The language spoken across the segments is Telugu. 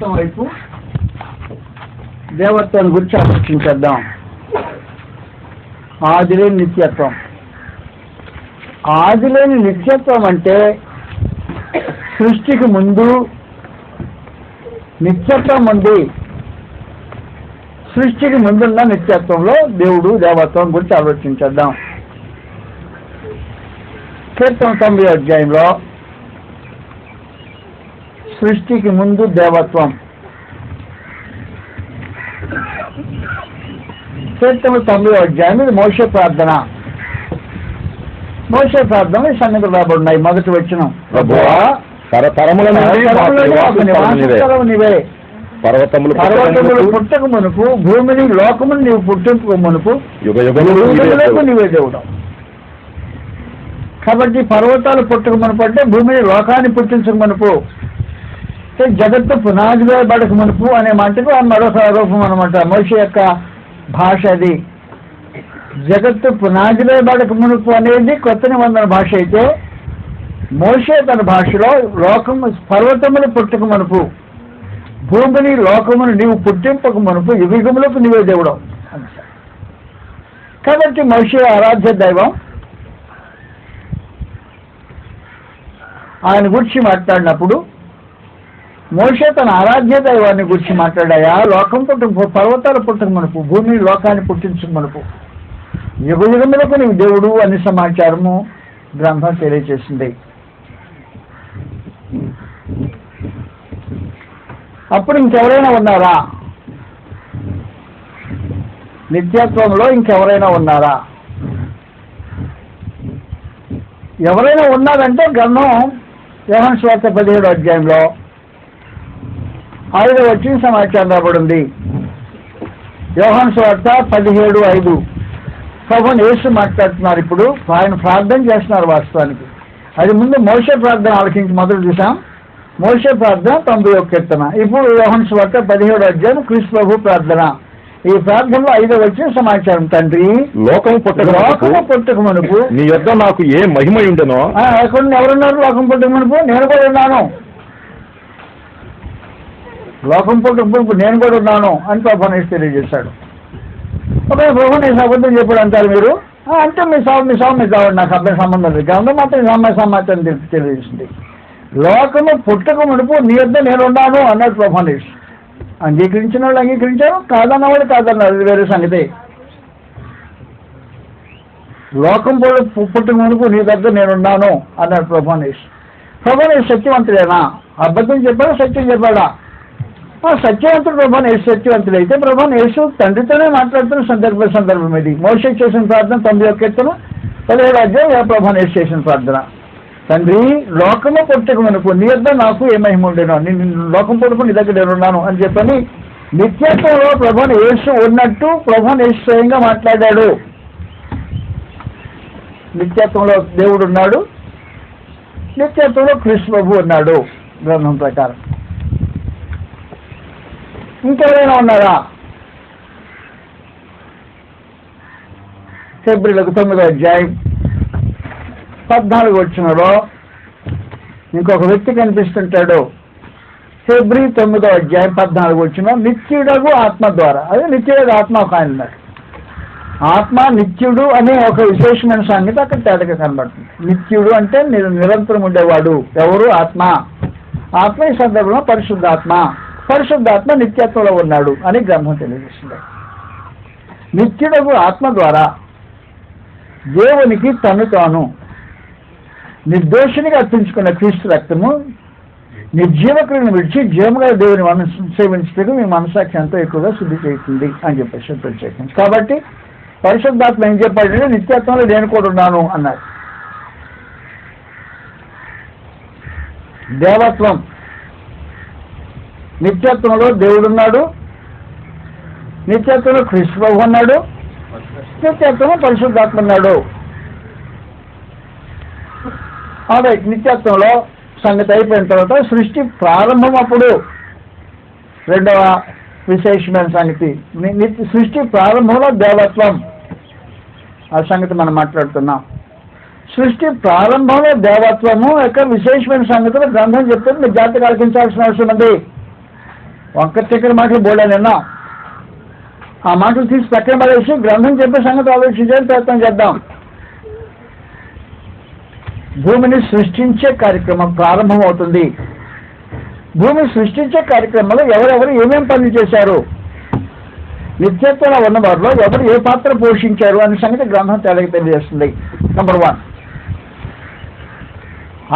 నిత్యత్వం వైపు దేవత్వాన్ని గురించి ఆలోచించేద్దాం. ఆదిలేని నిత్యత్వం. ఆదిలేని నిత్యత్వం అంటే సృష్టికి ముందు నిత్యత్వం ఉంది. సృష్టికి ముందున్న నిత్యత్వంలో దేవుడు దేవత్వం గురించి ఆలోచించేద్దాం. కీర్తన 9వ అధ్యాయంలో సృష్టికి ముందు దేవత్వం. కీర్తన 9వ అధ్యాయం ఇది మోషే ప్రార్థన. మోషే ప్రార్థన ఈ సంగతులు రాబడినాయి. మొదటి వచనం, నీవే పర్వతములు పుట్టక మునుపు భూమిని లోకమును నీవు పుట్టించుకో మునుపు యుగములకు నీవే దేవుడు. కాబట్టి పర్వతాలు పుట్టక మునుపు అంటే భూమిని లోకాన్ని పుట్టించక మునుపు, జగత్తు పునాది వేయబడక మునుపు అనే మాటకు మరొక రూపం అనమాట. మోషే యొక్క భాష అది. జగత్తు పునాది వేయబడక మునుపు అనేది కొత్త నిబంధన భాష అయితే, మోషే తన భాషలో లోకము పర్వతములు పుట్టక మునుపు భూమిని లోకమును నీవు పుట్టింపక మునుపు యుగములకు నీవే దేవుడు. కాబట్టి మోషే ఆరాధ్య దైవం. ఆయన గురించి మాట్లాడినప్పుడు మోషే తన ఆరాధ్య దైవాన్ని గురించి మాట్లాడాయా, లోకం పుట్టక పర్వతాలు పుట్టక మునుపు భూమిని లోకాన్ని పుట్టించక మునుపు యుగములకు నీవు దేవుడు అనే సమాచారము గ్రంథం తెలియజేసింది. అప్పుడు ఇంకెవరైనా ఉన్నారా? నిత్యత్వంలో ఇంకెవరైనా ఉన్నారా? ఎవరైనా ఉన్నారంటే గ్రంథం యోహాను సువార్త 17వ అధ్యాయంలో 5వ వచ్చిన సమాచారం రాబడింది. యోహాను సువార్త 17:5 ప్రభువుని యేసు మాట్లాడుతున్నారు. ఇప్పుడు ఆయన ప్రార్థన చేస్తున్నారు. వాస్తవానికి అది ముందు మోషే ప్రార్థన ఆలకించి మొదలు చూసాం. మోషే ప్రార్థన 90వ కీర్తన. ఇప్పుడు యోహాను సువార్త 17వ అధ్యాయం క్రీస్తు ప్రభు ప్రార్థన. ఈ ప్రార్థనలో 5వ వచ్చిన సమాచారం, తండ్రి లోకము పుట్టక మునుపు నీ యొద్ద నాకు ఏ మహిమ ఉండనో. ఎక్కడ ఎవరున్నారు? లోకం పుట్టక మునుపు నేను కూడా ఉన్నాను. లోకం పుట్టక మునుపు నేను కూడా ఉన్నాను అని ప్రభువుని తెలియజేశాడు. ఒకవేళ ప్రభువుని అబద్ధం చెప్పాడు అంటారు మీరు. అంటే మీ సాగు నాకు అబ్బాయి సంబంధం లేదు. గ్రంథం మాత్రం సమాచారం తెలియజేసింది. లోకము పుట్టక మునుపు నీ యొద్ద నేనున్నాను అన్నాడు ప్రభువుని. అంగీకరించిన వాళ్ళు అంగీకరించారు, కాదన్నవాడు కాదన్నారు. అది వేరే సంగతి. లోకం పుట్టక మునుపు నీ దగ్గర నేనున్నాను అన్నాడు ప్రభువుని. ప్రభువుని సత్యవంతుడేనా? అబద్ధం చెప్పాడా? సత్యం చెప్పాడా? సత్యవంతుడు ప్రభువుని సత్యవంతుడు అయితే ప్రభువుని యేసు తండ్రితోనే మాట్లాడుతున్న సందర్భం ఇది. మోషే చేసిన ప్రార్థన 9వ కీర్తన 17వ అధ్యాయం ప్రభువుని చేసిన ప్రార్థన. తండ్రి లోకము పుట్టక మునుపు నీ యొద్ద నాకు ఏ మహిమ ఉండేనో, లోకం పుట్టుకు నీ దగ్గర నేనున్నాను అని చెప్పని నిత్యత్వంలో ప్రభువుని యేసు ఉన్నట్టు ప్రభువుని యేసు స్వయంగా మాట్లాడాడు. నిత్యత్వంలో దేవుడు ఉన్నాడు, నిత్యత్వంలో క్రీస్తు ప్రభు ఉన్నాడు గ్రంథం ప్రకారం. ఇంకెవరైనా ఉన్నారా? ఫిబ్రవరి 9వ అధ్యాయం 14వ వచనంలో ఇంకొక వ్యక్తి కనిపిస్తుంటాడు. ఫిబ్రవరి 9వ అధ్యాయం 14వ వచనం, నిత్యుడగు ఆత్మ ద్వారా. అదే నిత్యుడు ఆత్మ ఒక ఆయన ఉన్నాడు. ఆత్మ నిత్యుడు అనే ఒక విశేషమైన సంగతి అక్కడ తేటగా కనబడుతుంది. నిత్యుడు అంటే నిరంతరం ఉండేవాడు. ఎవరు? ఆత్మ. ఆత్మ ఈ సందర్భంలో పరిశుద్ధాత్మ. పరిశుద్ధాత్మ నిత్యత్వంలో ఉన్నాడు అని గ్రంథం తెలియజేస్తుంది. నిత్యుడగు ఆత్మ ద్వారా దేవునికి తను తాను నిర్దోషినిగా అర్పించుకున్న క్రీస్తు రక్తము నిర్జీవకులను విడిచి జీవముగా దేవుని సేవించటకు మీ మనసాక్షి ఎంతో ఎక్కువగా శుద్ధి చేస్తుంది అని చెప్పేసి ప్రత్యేకించి. కాబట్టి పరిశుద్ధాత్మ ఏం చెప్పాడంటే నిత్యత్వంలో నేను కూడా ఉన్నాను అన్నాడు. దేవత్వం. నిత్యత్వంలో దేవుడున్నాడు, నిత్యత్వంలో క్రీస్తు ప్రభు ఉన్నాడు, నిత్యత్వంలో పరిశుద్ధాత్మ ఉన్నాడు. నిత్యత్వంలో సంగతి అయిపోయిన తర్వాత సృష్టి ప్రారంభం అప్పుడు రెండవ విశేషమైన సంగతి సృష్టి ప్రారంభంలో దేవత్వం. ఆ సంగతి మనం మాట్లాడుతున్నాం. సృష్టి ప్రారంభంలో దేవత్వము యొక్క విశేషమైన సంగతులు గ్రంథం చెప్తుంది. మీరు జాగ్రత్తగా ఆలకించాల్సిన అవసరం ఉంది. ఒక్క చక్కెర మాటలు బోలేనన్నా ఆ మాటలు తీసి పక్కన పడేసి గ్రంథం చెప్పే సంగతి ఆలోచించడానికి ప్రయత్నం చేద్దాం. భూమిని సృష్టించే కార్యక్రమం ప్రారంభం అవుతుంది. భూమి సృష్టించే కార్యక్రమంలో ఎవరెవరు ఏమేం పనులు చేశారు, నిత్యత్వంలో ఉన్న వారిలో ఎవరు ఏ పాత్ర పోషించారు అనే సంగతి గ్రంథం తేలిక తెలియజేస్తుంది. నంబర్ 1,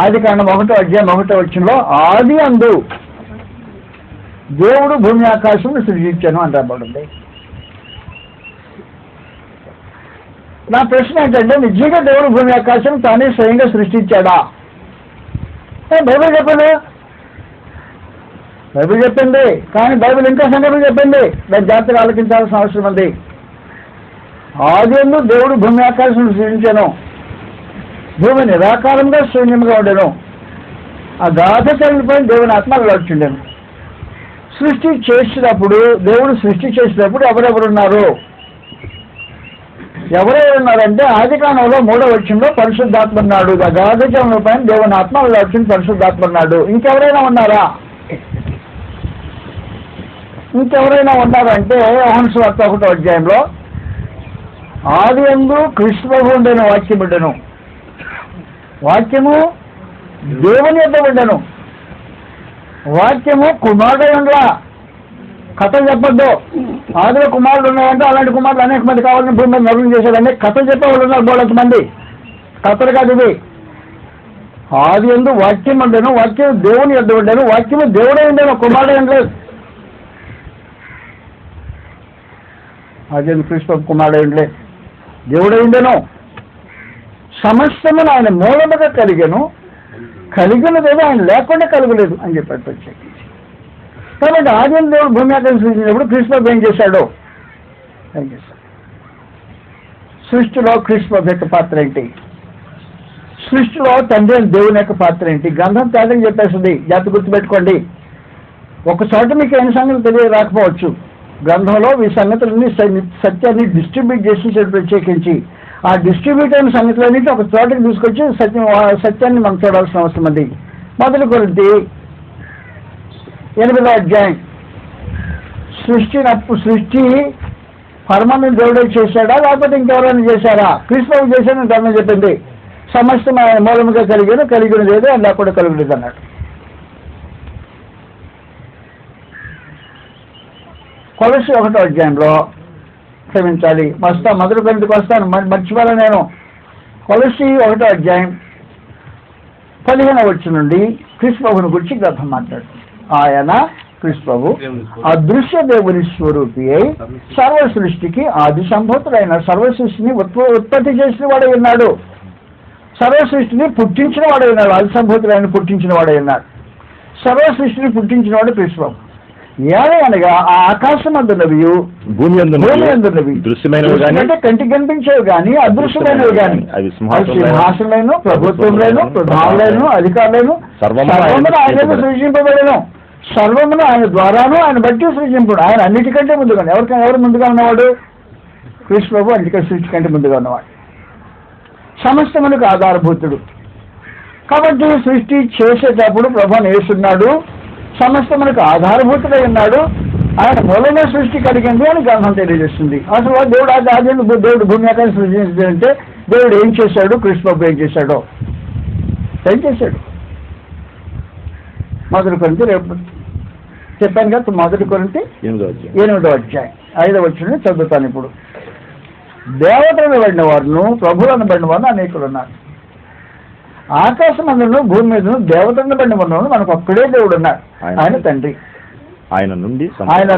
ఆదికాండం 1వ అధ్యాయం 1వ వచనంలో ఆది అందు దేవుడు భూమి ఆకాశం సృజించాను అని రాబడింది. నా ప్రశ్న ఏంటంటే, నిజంగా దేవుడు భూమి ఆకాశం తానే స్వయంగా సృష్టించాడా? బైబిల్ చెప్పింది, బైబిల్ చెప్పింది. కానీ బైబిల్ ఇంకా సంగతి చెప్పింది, దాని జాగ్రత్తగా ఆలోచించాల్సిన అవసరం ఉంది. ఆది అందు దేవుడు భూమి ఆకాశం సృష్టించాను, భూమి నిరాకారంగా శూన్యంగా ఉండేను, ఆ గాథ కలిగిపోయిన దేవుని ఆత్మ వచ్చిండాను. సృష్టి చేసినప్పుడు దేవుడు సృష్టి చేసినప్పుడు ఎవరెవరున్నారు? ఎవరెవరున్నారంటే ఆదికాండంలో 3వ వచనంలో పరిశుద్ధాత్మ ఉన్నాడు. ఆ గాథ పైన దేవుని ఆత్మ వచ్చింది, పరిశుద్ధాత్మ ఉన్నాడు. ఇంకెవరైనా ఉన్నారా? ఇంకెవరైనా ఉన్నారంటే యోహాను సువార్త 1వ అధ్యాయంలో ఆది యందు క్రీస్తు ప్రభువు ఉండెను, వాక్యం ఉండెను, వాక్యము దేవుని యొద్ద ఉండెను, వాక్యము కుమారుడుగా. కథలు చెప్పొద్దు. ఆదిలో కుమారుడు ఉన్నాయంటే అలాంటి కుమారులు అనేక మంది కావాలని భూమి మీద నరులు చేశారంటే కథలు చెప్పేవాళ్ళు ఉన్నారు బోలంత మంది. కథలు కాదు ఇది. ఆది యందు వాక్యం ఉండేను, వాక్యం దేవుని యొద్ద ఉండేను, వాక్యము దేవుడే ఉండేను, కుమారుడే ఉండలేదు. ఆది క్రీస్తు కుమారుడే ఉండలేదు, దేవుడే ఉండేను. సమస్తమును ఆయన మూలముగా కలిగాను, కలిగినదేదో ఆయన లేకుండా కలగలేదు అని చెప్పాడు ప్రత్యేకించి. కాబట్టి ఆది దేవుడు భూమి ఆకాశం సృష్టించినప్పుడు క్రీస్తు ఏం చేశాడు? సృష్టిలో క్రీస్తు యొక్క పాత్ర ఏంటి? సృష్టిలో తండ్రి దేవుని యొక్క పాత్ర ఏంటి? గ్రంథం తేటగా చెప్పేస్తుంది. జాగ్రత్త గుర్తుపెట్టుకోండి. ఒక చోట మీకు ఎన్ని సంగతులు తెలియ రాకపోవచ్చు. గ్రంథంలో ఈ సంగతులన్నీ సత్యాన్ని డిస్ట్రిబ్యూట్ చేసి ప్రత్యేకించి ఆ డిస్ట్రిబ్యూట్ అయిన సంగతులన్నింటి ఒక చోటకి తీసుకొచ్చి సత్యాన్ని మనం చూడాల్సిన అవసరం ఉంది. మొదటి కొరింథీ 8వ అధ్యాయం. సృష్టి పరమానంద దేవుడే చేశాడా లేకపోతే ఇంకెవరైనా చేశారా? క్రీస్తు చేశాడని గ్రంథం చెప్పింది. సమస్తం ఆయన మూలముగా కలిగినది ఏదో అది లేకుండా కలుగులేదు అన్నాడు. కొలస్సీ 1వ అధ్యాయంలో క్షమించాలి మొదటి కొరింథీకి వస్తాను, మర్చిపోలే నేను. కొలస్సీ 1వ అధ్యాయం 15వ వచనం నుండి క్రీస్తు ప్రభువుని గురించి గ్రంథం మాట్లాడుతుంది. ఆయన క్రీస్తు ప్రభు అదృశ్య దేవుని స్వరూపి అయి సర్వ సృష్టికి ఆది సంభూతుడైన సర్వ సృష్టిని ఉత్పత్తి చేసిన వాడై ఉన్నాడు, సర్వ సృష్టిని పుట్టించిన వాడై ఉన్నాడు. ఆది సంభూతుడైన పుట్టించిన వాడై ఉన్నాడు. సర్వ సృష్టిని పుట్టించిన వాడు క్రీస్తు ప్రభు. అనగా ఆ ఆకాశం అందున్నవి భూమి అందున్నవి దృశ్యమైనవి కంటికి కనిపించేవి కానీ అదృశ్యమైనవి కానీ సింహాసనలేను ప్రభుత్వంలోను ప్రధానులను అధికారులను సర్వమును ఆయన సృజింపబడను. సర్వమును ఆయన ద్వారాను ఆయన బట్టి సృజింపుడు. ఆయన అన్నిటికంటే ముందుగా ఎవరు ముందుగా ఉన్నవాడు? క్రీస్తు ప్రభు అన్నిటికంటే సృష్టి కంటే ముందుగా ఉన్నవాడు, సమస్తమునకు ఆధారభూతుడు. కాబట్టి సృష్టి చేసేటప్పుడు ప్రభు వేస్తున్నాడు, సమస్తమునకు ఆధారభూతుడై ఉన్నాడు. ఆయన మూలమే సృష్టి కలిగింది అని గ్రంథం తెలియజేస్తుంది. అసలు దేవుడు భూమి ఆకాశం సృష్టించాడంటే దేవుడు ఏం చేశాడు? క్రీస్తు ప్రభు ఏం చేశాడు? మొదటి కొరింథీ రేపు చెప్పాను కదా. మొదటి కొరింథీ 8వ అధ్యాయం 5వ వచనం చదువుతాను ఇప్పుడు. దేవతలను పడిన వారును ప్రభువులను పడిన వారు అనేకులు ఉన్నారు. ఆకాశం అందులో భూమి మీద దేవతలను పడిన వారు మనకు ఒక్కడే దేవుడు ఉన్నాడు, ఆయన తండ్రి. ఆయన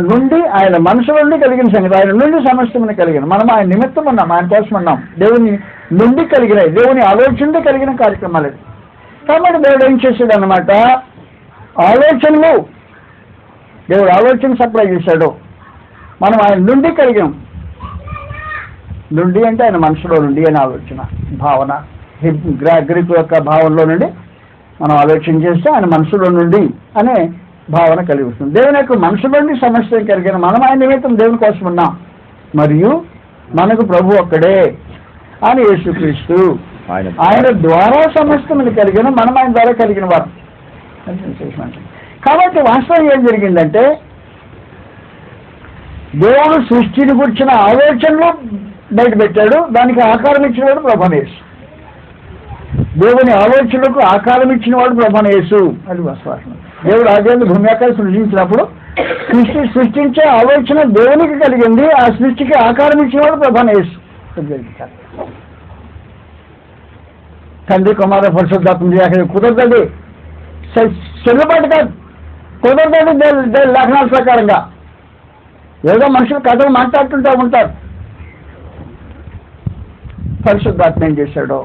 నుండి ఆయన మనసు నుండి కలిగిన సంగతి, ఆయన నుండి సమస్తమును కలిగిన మనం ఆయన నిమిత్తం ఉన్నాం, ఆయన కోసం ఉన్నాం. దేవుని నుండి కలిగినాయి, దేవుని ఆలోచనతో కలిగిన కార్యక్రమాలు. కాబట్టి దేవుడు ఏం చేశాడు అన్నమాట, ఆలోచనలు దేవుడు ఆలోచన సప్లై చేశాడు. మనం ఆయన నుండి కలిగాం. నుండి అంటే ఆయన మనసులో నుండి అని ఆలోచన భావన, గ్రీకు యొక్క భావనలో నుండి మనం ఆలోచన చేస్తే ఆయన మనసులో నుండి అనే భావన కలిగి వస్తుంది. దేవుని యొక్క మనసు నుండి సమస్య కలిగిన మనం ఆయన నిమిత్తం దేవుని కోసం ఉన్నాం. మరియు మనకు ప్రభు ఒక్కడే అని యేసుక్రీస్తు, ఆయన ద్వారా సమస్తములు కలిగిన మనం ఆయన ద్వారా కలిగిన వారు. కాబట్టి వాస్తవం ఏం జరిగిందంటే దేవుడు సృష్టిని గురించిన ఆలోచనలు బయట పెట్టాడు, దానికి ఆకారం ఇచ్చినవాడు ప్రభువైన యేసు. దేవుని ఆలోచనలకు ఆకారం ఇచ్చినవాడు ప్రభువైన యేసు. అది విశ్వాసం. దేవుడు ఆదియందు భూమి ఆకారం సృష్టించినప్పుడు సృష్టించే ఆలోచన దేవునికి కలిగింది, ఆ సృష్టికి ఆకారం ఇచ్చినవాడు ప్రభువైన యేసు. తండ్రి కుమార పరిశుద్ధాత్మ కుదరదు, చెల్లుబాటు కాదు, కుదరదు లేఖనాల ప్రకారంగా. ఏదో మనుషులు కథలు మాట్లాడుతుంటూ ఉంటారు. పరిశుద్ధాత్మ ఏం చేశాడో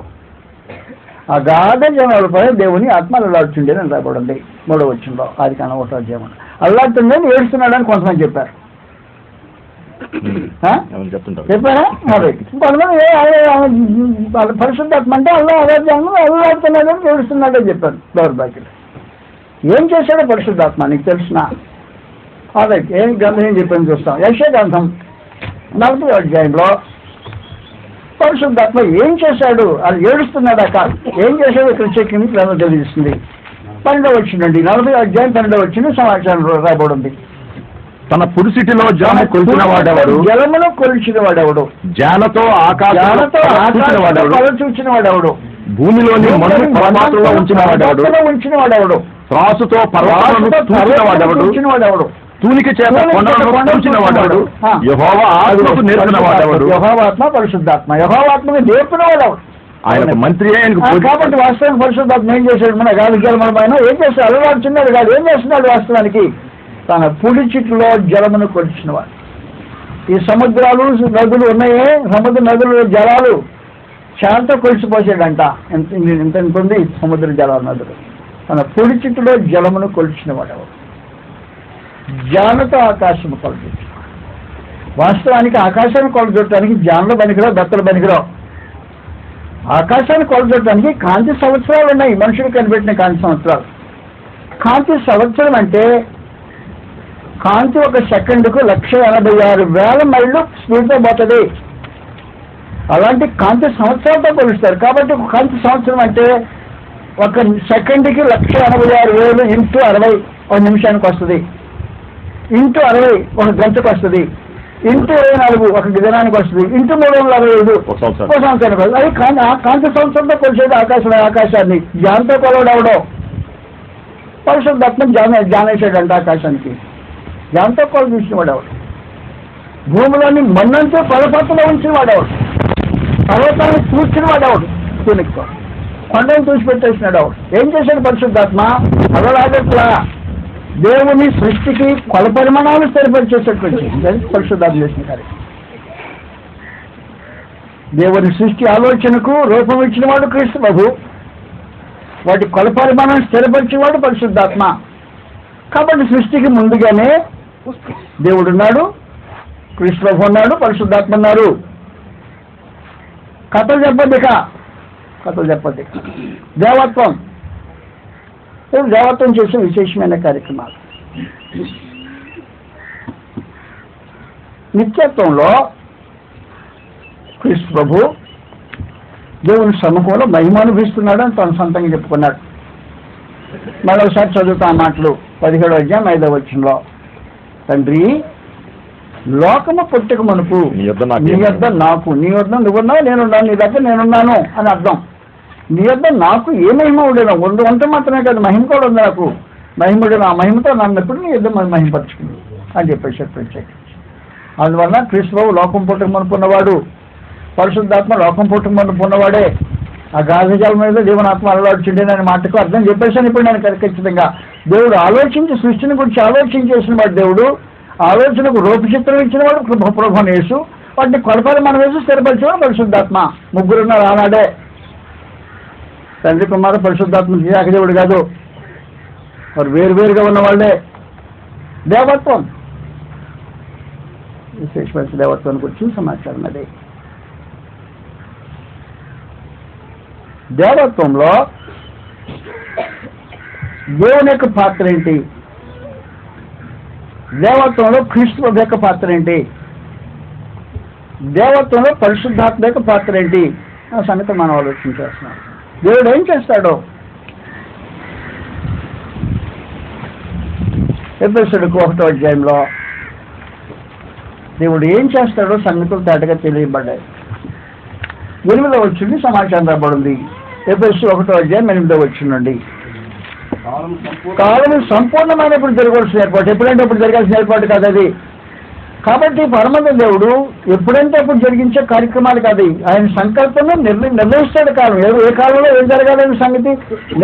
అగాధ జనాలపై దేవుని ఆత్మ అల్లాడుతుండే అని రాబడింది 3వ వచనంలో. ఆది కాండం 1వ అధ్యాయం. అల్లాడుతుండేని ఏడుస్తున్నాడని కొంతమంది చెప్పారు. చెప్పారా? మరి కొంతమంది పరిశుద్ధాత్మ అంటే అల్లాడుతున్నాడని ఏడుస్తున్నాడని చెప్పారు. దౌర్భాగ్యులు. ఏం చేశాడో పరిశుద్ధాత్మ నీకు తెలుసునా? అదే ఏం గ్రంథం ఏం చెప్పని చూస్తాం. యెషయా గ్రంథం 40వ అధ్యాయంలో పరిశుద్ధాత్మ ఏం చేశాడు? అది ఏడుస్తున్నాడు. కాదు, ఏం చేశాడు ఇక్కడ చెక్కింది గ్రంథం తెలియజేస్తుంది. 12వ వచనం, 40వ అధ్యాయం 12వ వచనం సమాచారం రాబడింది. తన పురుసిటిలో జలము కొలిచిన వాడెవడు, జలమును కొలిచిన వాడెవడు, జాలతో ఆకాశంతో చూచిన వాడెవడు, భూమిలోని మనుషులు పరమాత్మలో ఉంచిన వాడెవడు, త్రాసుతో పర్వతాలను చూచిన వాడెవడు, తూలిక చేత కొండలను చూచిన వాడెవడు, యెహోవా ఆత్మకు నేర్పిన వాడెవడు. యెహోవా ఆత్మ పరిశుద్ధాత్మ. యెహోవా ఆత్మకు నేర్పిన వాడెవడు. ఆయన మంత్రి. కాబట్టి వాస్తవానికి పరిశుద్ధాత్మ ఏం చేశాడు? మన గాలి ఏం చేస్తాడు? అలవాడుచున్నాడు కాదు, ఏం చేస్తున్నాడు? వాస్తవానికి తన పుడి చిట్టులో జలమును కొలిచినవాడు. ఈ సముద్రాలు నదులు ఉన్నాయే, సముద్ర నదులు జలాలు చాలా కొలిచిపోసాడంట. ఎంత ఉంది సముద్ర జలాల నదులు. తన పుడి చిట్టులో జలమును కొలిచినవాడు ఎవరు? జానతో ఆకాశము కొలచు. వాస్తవానికి ఆకాశాన్ని కొలచడానికి జానలు పనికిరావు, బెత్తలు పనికిరావు. ఆకాశాన్ని కొలచడానికి కాంతి సంవత్సరాలు ఉన్నాయి. మనుషులు కనిపెట్టిన కాంతి సంవత్సరాలు. కాంతి సంవత్సరం అంటే కాంతి ఒక సెకండ్కు 186,000 మైళ్ళు స్పీడ్తో పోతుంది. అలాంటి కాంతి సంవత్సరాలతో కొలుస్తారు. కాబట్టి ఒక కాంతి సంవత్సరం అంటే ఒక సెకండ్కి 186,000 ఇంటూ 60 ఒక నిమిషానికి వస్తుంది, ఇంటూ 60 ఒక గంటకు వస్తుంది, ఇంటూ 24 ఒక దినానికి వస్తుంది, ఇంటూ 365 ఒక సంవత్సరానికి వస్తుంది. అది కాంతి సంవత్సరంతో కొలిసేది ఆకాశాన్ని. జాన్తో కొలవడవడం పరిశుద్ధాత్మ జానేసాడంట ఆకాశానికి. దాంతో కొలు చూసిన వాడేవాడు. భూమిలోని మన్నంతో పర్వతంలో ఉంచిన వాడేవాడు. పర్వతాన్ని చూసిన వాడేవాడు. తూనికతో కొండను చూసిపెట్టేసినాడు వాడు. ఏం చేశాడు పరిశుద్ధాత్మ? అలలాగట్లా దేవుని సృష్టికి కొల పరిమాణాలు సరిపరిచేసేటువంటి పరిశుద్ధాత్మ చేసిన కార్యం. దేవుని సృష్టి ఆలోచనకు రూపం ఇచ్చిన వాడు క్రీస్తు ప్రభు. వాటి కొల పరిమాణాన్ని స్థిరపరిచేవాడు పరిశుద్ధాత్మ. కాబట్టి సృష్టికి ముందుగానే దేవుడు ఉన్నాడు, క్రీస్తు ప్రభు ఉన్నాడు, పరిశుద్ధాత్మ ఉన్నారు. కథలు చెప్పద్ది. దేవత్వం చేసే విశేషమైన కార్యక్రమాలు. నిత్యత్వంలో క్రీస్తు ప్రభు దేవుని సముఖంలో మహిమ అనుభవిస్తున్నాడు అని తన సొంతంగా చెప్పుకున్నాడు. మరోసారి చదువుతా మాటలు 17వ అధ్యాయం 5వ వచనంలో, తండ్రి లోకము పుట్టక మునుపు నీ యొద్ద నాకు, నీ యొద్ద నువ్వున్నావు, నేనున్నాను, నీ దగ్గర నేనున్నాను అని అర్థం. నీ యొద్ద నాకు ఏ మహిమ ఉండేనా? ఉంటే మాత్రమే కాదు, మహిమ కూడా ఉంది నాకు. మహిముడు ఆ మహిమతో నన్నప్పుడు నీ యొద్ద మహిమపరుచుకుంది అని చెప్పేసాడు ప్రత్యేకించి. అందువల్ల క్రీస్తు లోకం పుట్టక మునుపు ఉన్నవాడు, పరిశుద్ధాత్మ లోకం పుట్టక మునుపు ఉన్నవాడే. ఆ గాజజాల మీద దేవునాత్మ అలవాడుచుండేనని మాటకు అర్థం చెప్పేశాను ఇప్పుడు నేను ఖచ్చితంగా. దేవుడు ఆలోచించి సృష్టిని గురించి ఆలోచించేసిన వాడు దేవుడు. ఆలోచనకు రూపచిత్రం ఇచ్చిన వాడు ప్రభువైన యేసు. వాటిని కొలపాలి మనం వేసి స్థిరపరిచేవాడు పరిశుద్ధాత్మ. ముగ్గురున్నారు ఆనాడే. తండ్రి కుమార పరిశుద్ధాత్మ ఏకదేవుడు కాదు, వారు వేరువేరుగా ఉన్నవాళ్లే. దేవత్వం, విశేషమైన దేవత్వాన్ని గురించి సమాచారం అదే. దేవత్వంలో దేవుని యొక్క పాత్ర ఏంటి? దేవత్వంలో క్రీస్తు యొక్క పాత్ర ఏంటి? దేవత్వంలో పరిశుద్ధాత్మ యొక్క పాత్ర ఏంటి? ఆ సంగతి మనం ఆలోచన చేస్తున్నాం. దేవుడు ఏం చేస్తాడో ఎఫెసీయులకు 1వ అధ్యాయంలో దేవుడు ఏం చేస్తాడో సంగతులు తేటగా తెలియబడ్డాయి. 8వ వచనం సమాచారం రాబడింది. ఎఫెసీయులు 1:8 నుండి. కాలం సంపూర్ణమైనప్పుడు జరగాల్సిన ఏర్పాటు. ఎప్పుడంటే అప్పుడు జరగాల్సిన ఏర్పాటు కాదు అది. కాబట్టి పరమంత దేవుడు ఎప్పుడంటే అప్పుడు జరిగించే కార్యక్రమాలు కాదు. ఆయన సంకల్పంలో నిర్ణయిస్తాడు కాలం. ఏ కాలంలో ఏం జరగాలనే సంగతి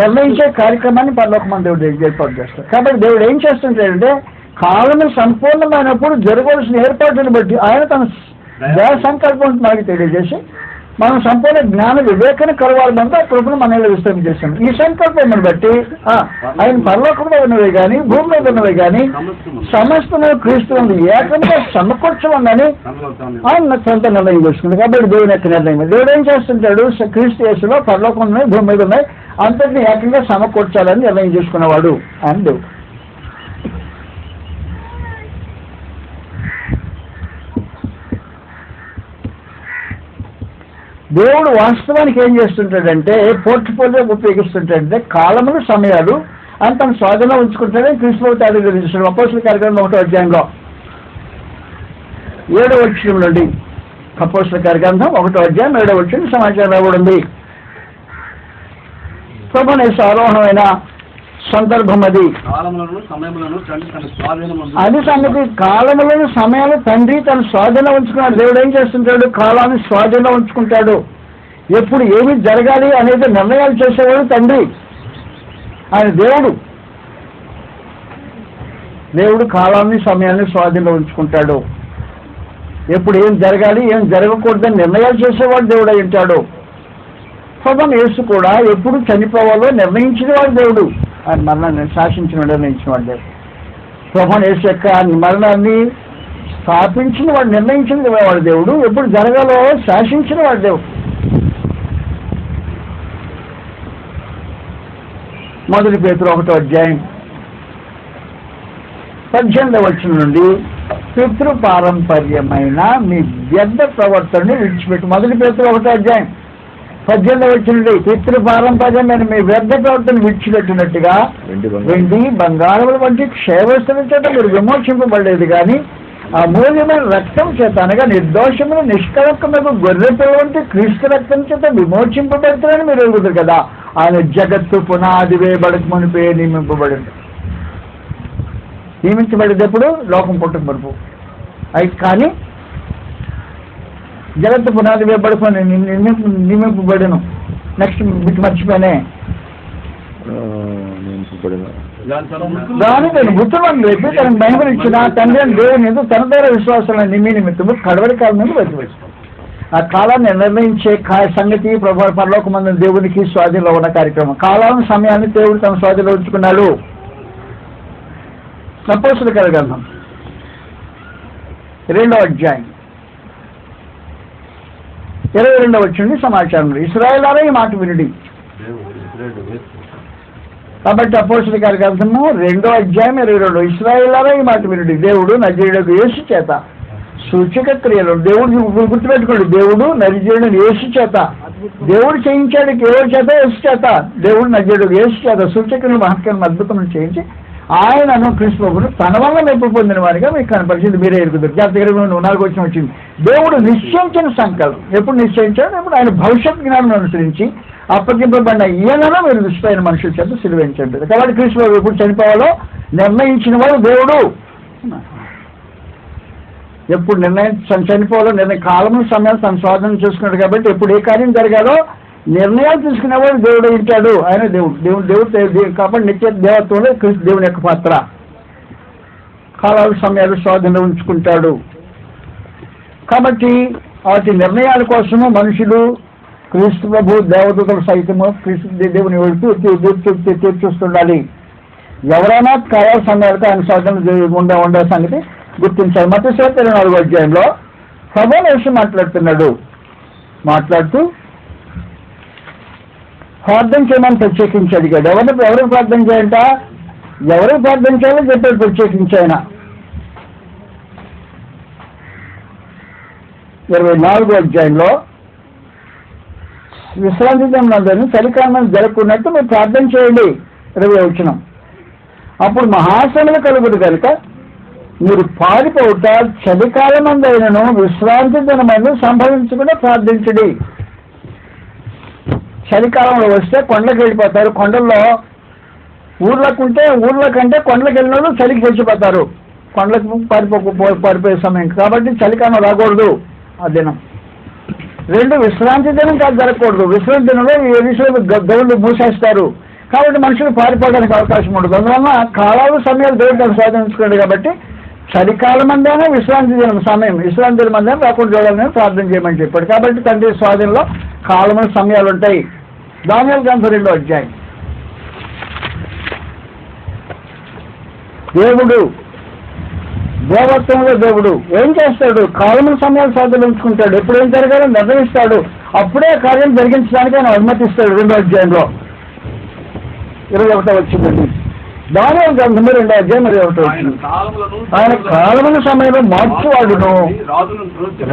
నిర్ణయించే కార్యక్రమాన్ని పరలోకమంత దేవుడు ఏర్పాటు చేస్తాడు. కాబట్టి దేవుడు ఏం చేస్తుంటాడంటే కాలం సంపూర్ణమైనప్పుడు జరగాల్సిన ఏర్పాటును బట్టి ఆయన తన దయ సంకల్పం మనకి తెలియజేసి మనం సంపూర్ణ జ్ఞాన వివేకన కలవాలంతా కృపను మనలో విస్తరణ చేస్తాం. ఈ సంకల్పం బట్టి ఆయన పరలోకంలో ఉన్నవి కానీ భూమి మీద ఉన్నవి కానీ సమస్తము క్రీస్తు ఏకంగా సమకూర్చమని ఆయన సొంత నిర్ణయం చేసుకుంది. కాబట్టి దేవుని యొక్క నిర్ణయం. దేవుడు ఏం చేస్తుంటాడు? క్రీస్తు యేసులో పరలోకం ఉన్నాయి, భూమి మీద ఉన్నాయి, అంతటిని ఏకంగా సమకూర్చాలని నిర్ణయం చేసుకున్నవాడు అని దేవుడు. దేవుడు వాస్తవానికి ఏం చేస్తుంటాడంటే పోర్ట్ఫోలియో ఉపయోగిస్తుంటాడంటే కాలములు సమయాలు అని తన స్వాధీనంలో ఉంచుకుంటాడని క్రీస్తు తెలియజేస్తున్నాడు. అపోస్తలుల కార్యక్రమం 1వ అధ్యాయంలో 7వ వచనం నుండి. అపోస్తలుల కార్యక్రమం 1వ అధ్యాయం 7వ వచనం సమాచారం రాబడింది. ప్రభువు ఆరోహణమైన సందర్భం అది సంగతి. కాలములను సమయాలు తండ్రి తన స్వాధీనం ఉంచుకున్నాడు. దేవుడు ఏం చేస్తుంటాడు? కాలాన్ని స్వాధీనం ఉంచుకుంటాడు. ఎప్పుడు ఏమి జరగాలి అనేది నిర్ణయాలు చేసేవాడు తండ్రి. ఆయన దేవుడు కాలాన్ని సమయాన్ని స్వాధీనంలో ఉంచుకుంటాడు. ఎప్పుడు ఏం జరగాలి ఏం జరగకూడదని నిర్ణయాలు చేసేవాడు దేవుడు అయి ఉంటాడు. ప్రభువు యేసు కూడా ఎప్పుడు చనిపోవాలో నిర్ణయించిన వాడు దేవుడు. ఆయన మరణాన్ని నిర్ణయించిన వాడు దేవుడు. ప్రభువు యేసు యొక్క మరణాన్ని స్థాపించిన వాడు, నిర్ణయించిన వాడు దేవుడు. ఎప్పుడు జరగాలో శాసించిన వాడు దేవుడు. 1 పేతురు 1వ అధ్యాయం 18వ వచనం నుండి. పితృపారంపర్యమైన మీ వ్యర్థ ప్రవర్తనని విడిచిపెట్టు. 1 పేతురు 1వ అధ్యాయం 18వ వచనం నుండి. పితృపారంపర్యమైన మీ వ్యర్థ ప్రవర్తన విడిచిపెట్టినట్టుగా వెండి బంగారముల వంటి క్షయవస్తుల చేత మీరు విమోచింపబడలేదు కానీ అమూల్యమైన రక్తం చేత అనగా నిర్దోషములు నిష్కళంకమైన గొర్రె పిల్ల వంటి క్రీస్తు రక్తం చేత విమోచింపబడతారని మీరు ఎరుగుతారు కదా. ఆయన జగత్తు పునాది వేయబడక మునిపే నియమింపబడింది. నియమించబడేటప్పుడు లోకం పుట్టక మునుపు. అయితే కానీ జగత్తు పునాది వేయబడుకొని నియమింపబడను. నెక్స్ట్ మీకు మర్చిపోయినే దాని తను మృతులను లేపి తనకు మహిమను ఇచ్చిన తండ్రి అని దేవుని ఎందుకు తన దగ్గర విశ్వాసాలను నిమిత్తము కడవరి కాలం మీద బతివేస్తాం. ఆ కాలాన్ని నిర్ణయించే సంగతి పరలోకమందు దేవునికి స్వాధీనంలో ఉన్న కార్యక్రమం. కాలం సమయాన్ని దేవుడు తన స్వాధీనంలో ఉంచుకున్నాడు. అపోస్తలుల కార్యగ్రంథం 2వ అధ్యాయం 22వ వచనం సమాచారం. ఇశ్రాయేలులారా ఈ మాట వినుడి. కాబట్టి అపోస్తలుల కార్యగ్రంథము 2వ అధ్యాయం 22. ఇశ్రాయేలులారా ఈ మాట వినుడి. దేవుడు నజరేయుడగు యేసు చేత సూచక క్రియలు. దేవుడు గుర్తుపెట్టుకోండి. దేవుడు నజరేయుడైన యేసు చేత దేవుడు చేయించాడు. ఎవరి చేత? యేసు చేత. దేవుడు నజరేయుడగు యేసు చేత సూచకులు మహత్కరమైన అద్భుతములు చేయించి ఆయనను క్రీస్తు ప్రభువును తన వల్ల మెప్పు పొందిన వారిగా మీకు కనపరిచింది. మీరే ఎరుగుతారు. జాగ్రత్తగా 4వ వచనం వచ్చింది. దేవుడు నిశ్చయించిన సంకల్పం ఎప్పుడు నిశ్చయించాడు? ఎప్పుడు ఆయన భవిష్యత్ జ్ఞానం అనుసరించి అప్పగింపబడిన ఈయనలో మీరు దుష్టమైన మనుషుల చేత సిలువించండి. కాబట్టి క్రీస్తు ప్రభు ఎప్పుడు చనిపోవాలో నిర్ణయించిన వాడు దేవుడు. ఎప్పుడు చనిపోవాలో కాలము సమయం తన స్వాధీనం చేసుకున్నాడు. కాబట్టి ఎప్పుడు ఏ కార్యం జరగాలో నిర్ణయాలు తీసుకునేవాడు దేవుడు ఉంటాడు. ఆయన దేవుడు కాబట్టి నిత్య దేవత్వంలో క్రీస్తు దేవుని యొక్క పాత్ర. కాలాల సమయాలు స్వాధీనంలో ఉంచుకుంటాడు. కాబట్టి వాటి నిర్ణయాల కోసము మనుషులు క్రీస్తు ప్రభు దేవదూతలు సైతము క్రీస్తు దేవుని తీర్చుస్తుండాలి. ఎవరైనా కాలాల సమయాలకు ఆయన స్వాధీనం ఉండే సంగతి గుర్తించాలి. మత్తయి 24వ అధ్యాయంలో ప్రభువు యేసు మాట్లాడుతూ ప్రార్థన చేయమని ప్రత్యేకించి అడిగాడు. ఎవరికి ప్రార్థన చేయంట? ఎవరికి ప్రార్థన చేయాలో చెప్పాడు ప్రత్యేకించి ఆయన. 24వ అధ్యాయంలో విశ్రాంతి దినం చలికాలం జరగకున్నట్టు మీరు ప్రార్థన చేయండి. 20వ వచనం. అప్పుడు మహాశ్రమలు కలుగుడు కనుక మీరు పారిపోవుట చలికాలమందైనను విశ్రాంతి దినమందు సంభవించకుండా ప్రార్థించండి. చలికాలంలో వస్తే కొండలకు వెళ్ళిపోతారు. కొండల్లో ఊర్ల కంటే కొండలకు వెళ్ళిన వాళ్ళు చలికి చచ్చిపోతారు. కొండలకు పారిపోయే సమయం కాబట్టి చలికాలం రాకూడదు ఆ దినం. 2 విశ్రాంతి దినం కాదు జరగకూడదు. విశ్రాంతి దినంలో ఈ విషయాలు దేవుళ్ళు మూసేస్తారు కాబట్టి మనుషులు పారిపోవడానికి అవకాశం ఉండదు. అందువలన కాలాలు సమయాలు దేవుడు దాన్ని స్వాధీనించుకోండి. కాబట్టి చలికాలం అందేనే విశ్రాంతి దినం సమయం, విశ్రాంతి దినం అందే రాకుండా చూడాలని ప్రార్థన చేయమని చెప్పాడు. కాబట్టి తండ్రి స్వాధీనంలో కాలమైన సమయాలు ఉంటాయి. దానియేలు గ్రంథం 2వ అధ్యాయం. దేవుడు దేవత్వంలో దేవుడు ఏం చేస్తాడు? కాలమైన సమయాలు స్వాధీనించుకుంటాడు. ఎప్పుడు ఏం జరగాలో నిర్ణయిస్తాడు. అప్పుడే కార్యం జరిగించడానికి ఆయన అనుమతిస్తాడు. 2వ అధ్యాయంలో 21వ వచ్చిందండి. దానియేలు గ్రంథం 2వ అధ్యాయం 21వ వచ్చింది. ఆయన కాలమైన సమయంలో మార్చువాడును,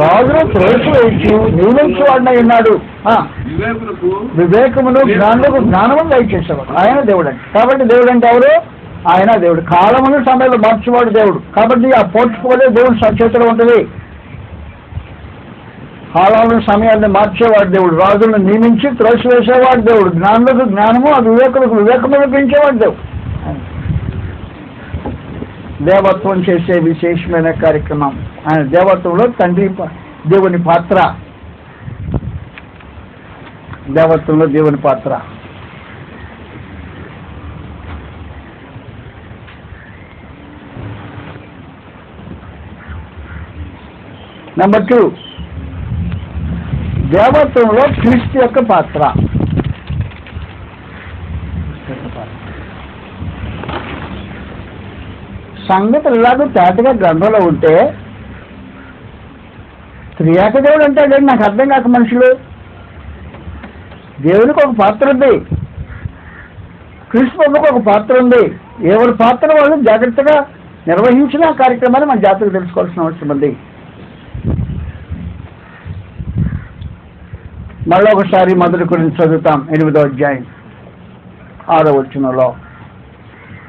రాజును త్రోసివేసి నియమించువాడినై ఉన్నాడు. వివేకమును జ్ఞానులకు జ్ఞానము దయచేసేవాడు ఆయన దేవుడు అంటే. కాబట్టి దేవుడు అంటే ఎవరు? ఆయన దేవుడు. కాలమును సమయంలో మార్చేవాడు దేవుడు. కాబట్టి ఆ పోర్చుకోలే దేవుడు సచేతలో ఉంటుంది. కాలాలను సమయాన్ని మార్చేవాడు దేవుడు. రాజులను నియమించి త్రోసివేసేవాడు దేవుడు. జ్ఞానులకు జ్ఞానము, వివేకులకు వివేకమును పెంచేవాడు దేవుడు. దేవత్వం చేసే విశేషమైన కార్యక్రమం. ఆయన దేవత్వంలో తండ్రి దేవుని పాత్ర. దేవత్వంలో దేవుని పాత్ర. నెంబర్ 2, దేవత్వంలో క్రీస్తు యొక్క పాత్ర. సంగతులు ఇలాగ తేటగా గ్రంథంలో ఉంటే త్రియాక దేవుడు అంటాడండి. నాకు అర్థం కాక మనుషులు. దేవునికి ఒక పాత్ర ఉంది, క్రీస్తు ప్రభువుకు ఒక పాత్ర ఉంది. ఎవరి పాత్ర వాళ్ళు జాగ్రత్తగా నిర్వహించిన కార్యక్రమాన్ని మన జాగ్రత్తగా తెలుసుకోవాల్సిన అవసరం ఉంది. మళ్ళీ ఒకసారి మొదటి గురించి చదువుతాం. 8వ అధ్యాయం 6వ వచనంలో.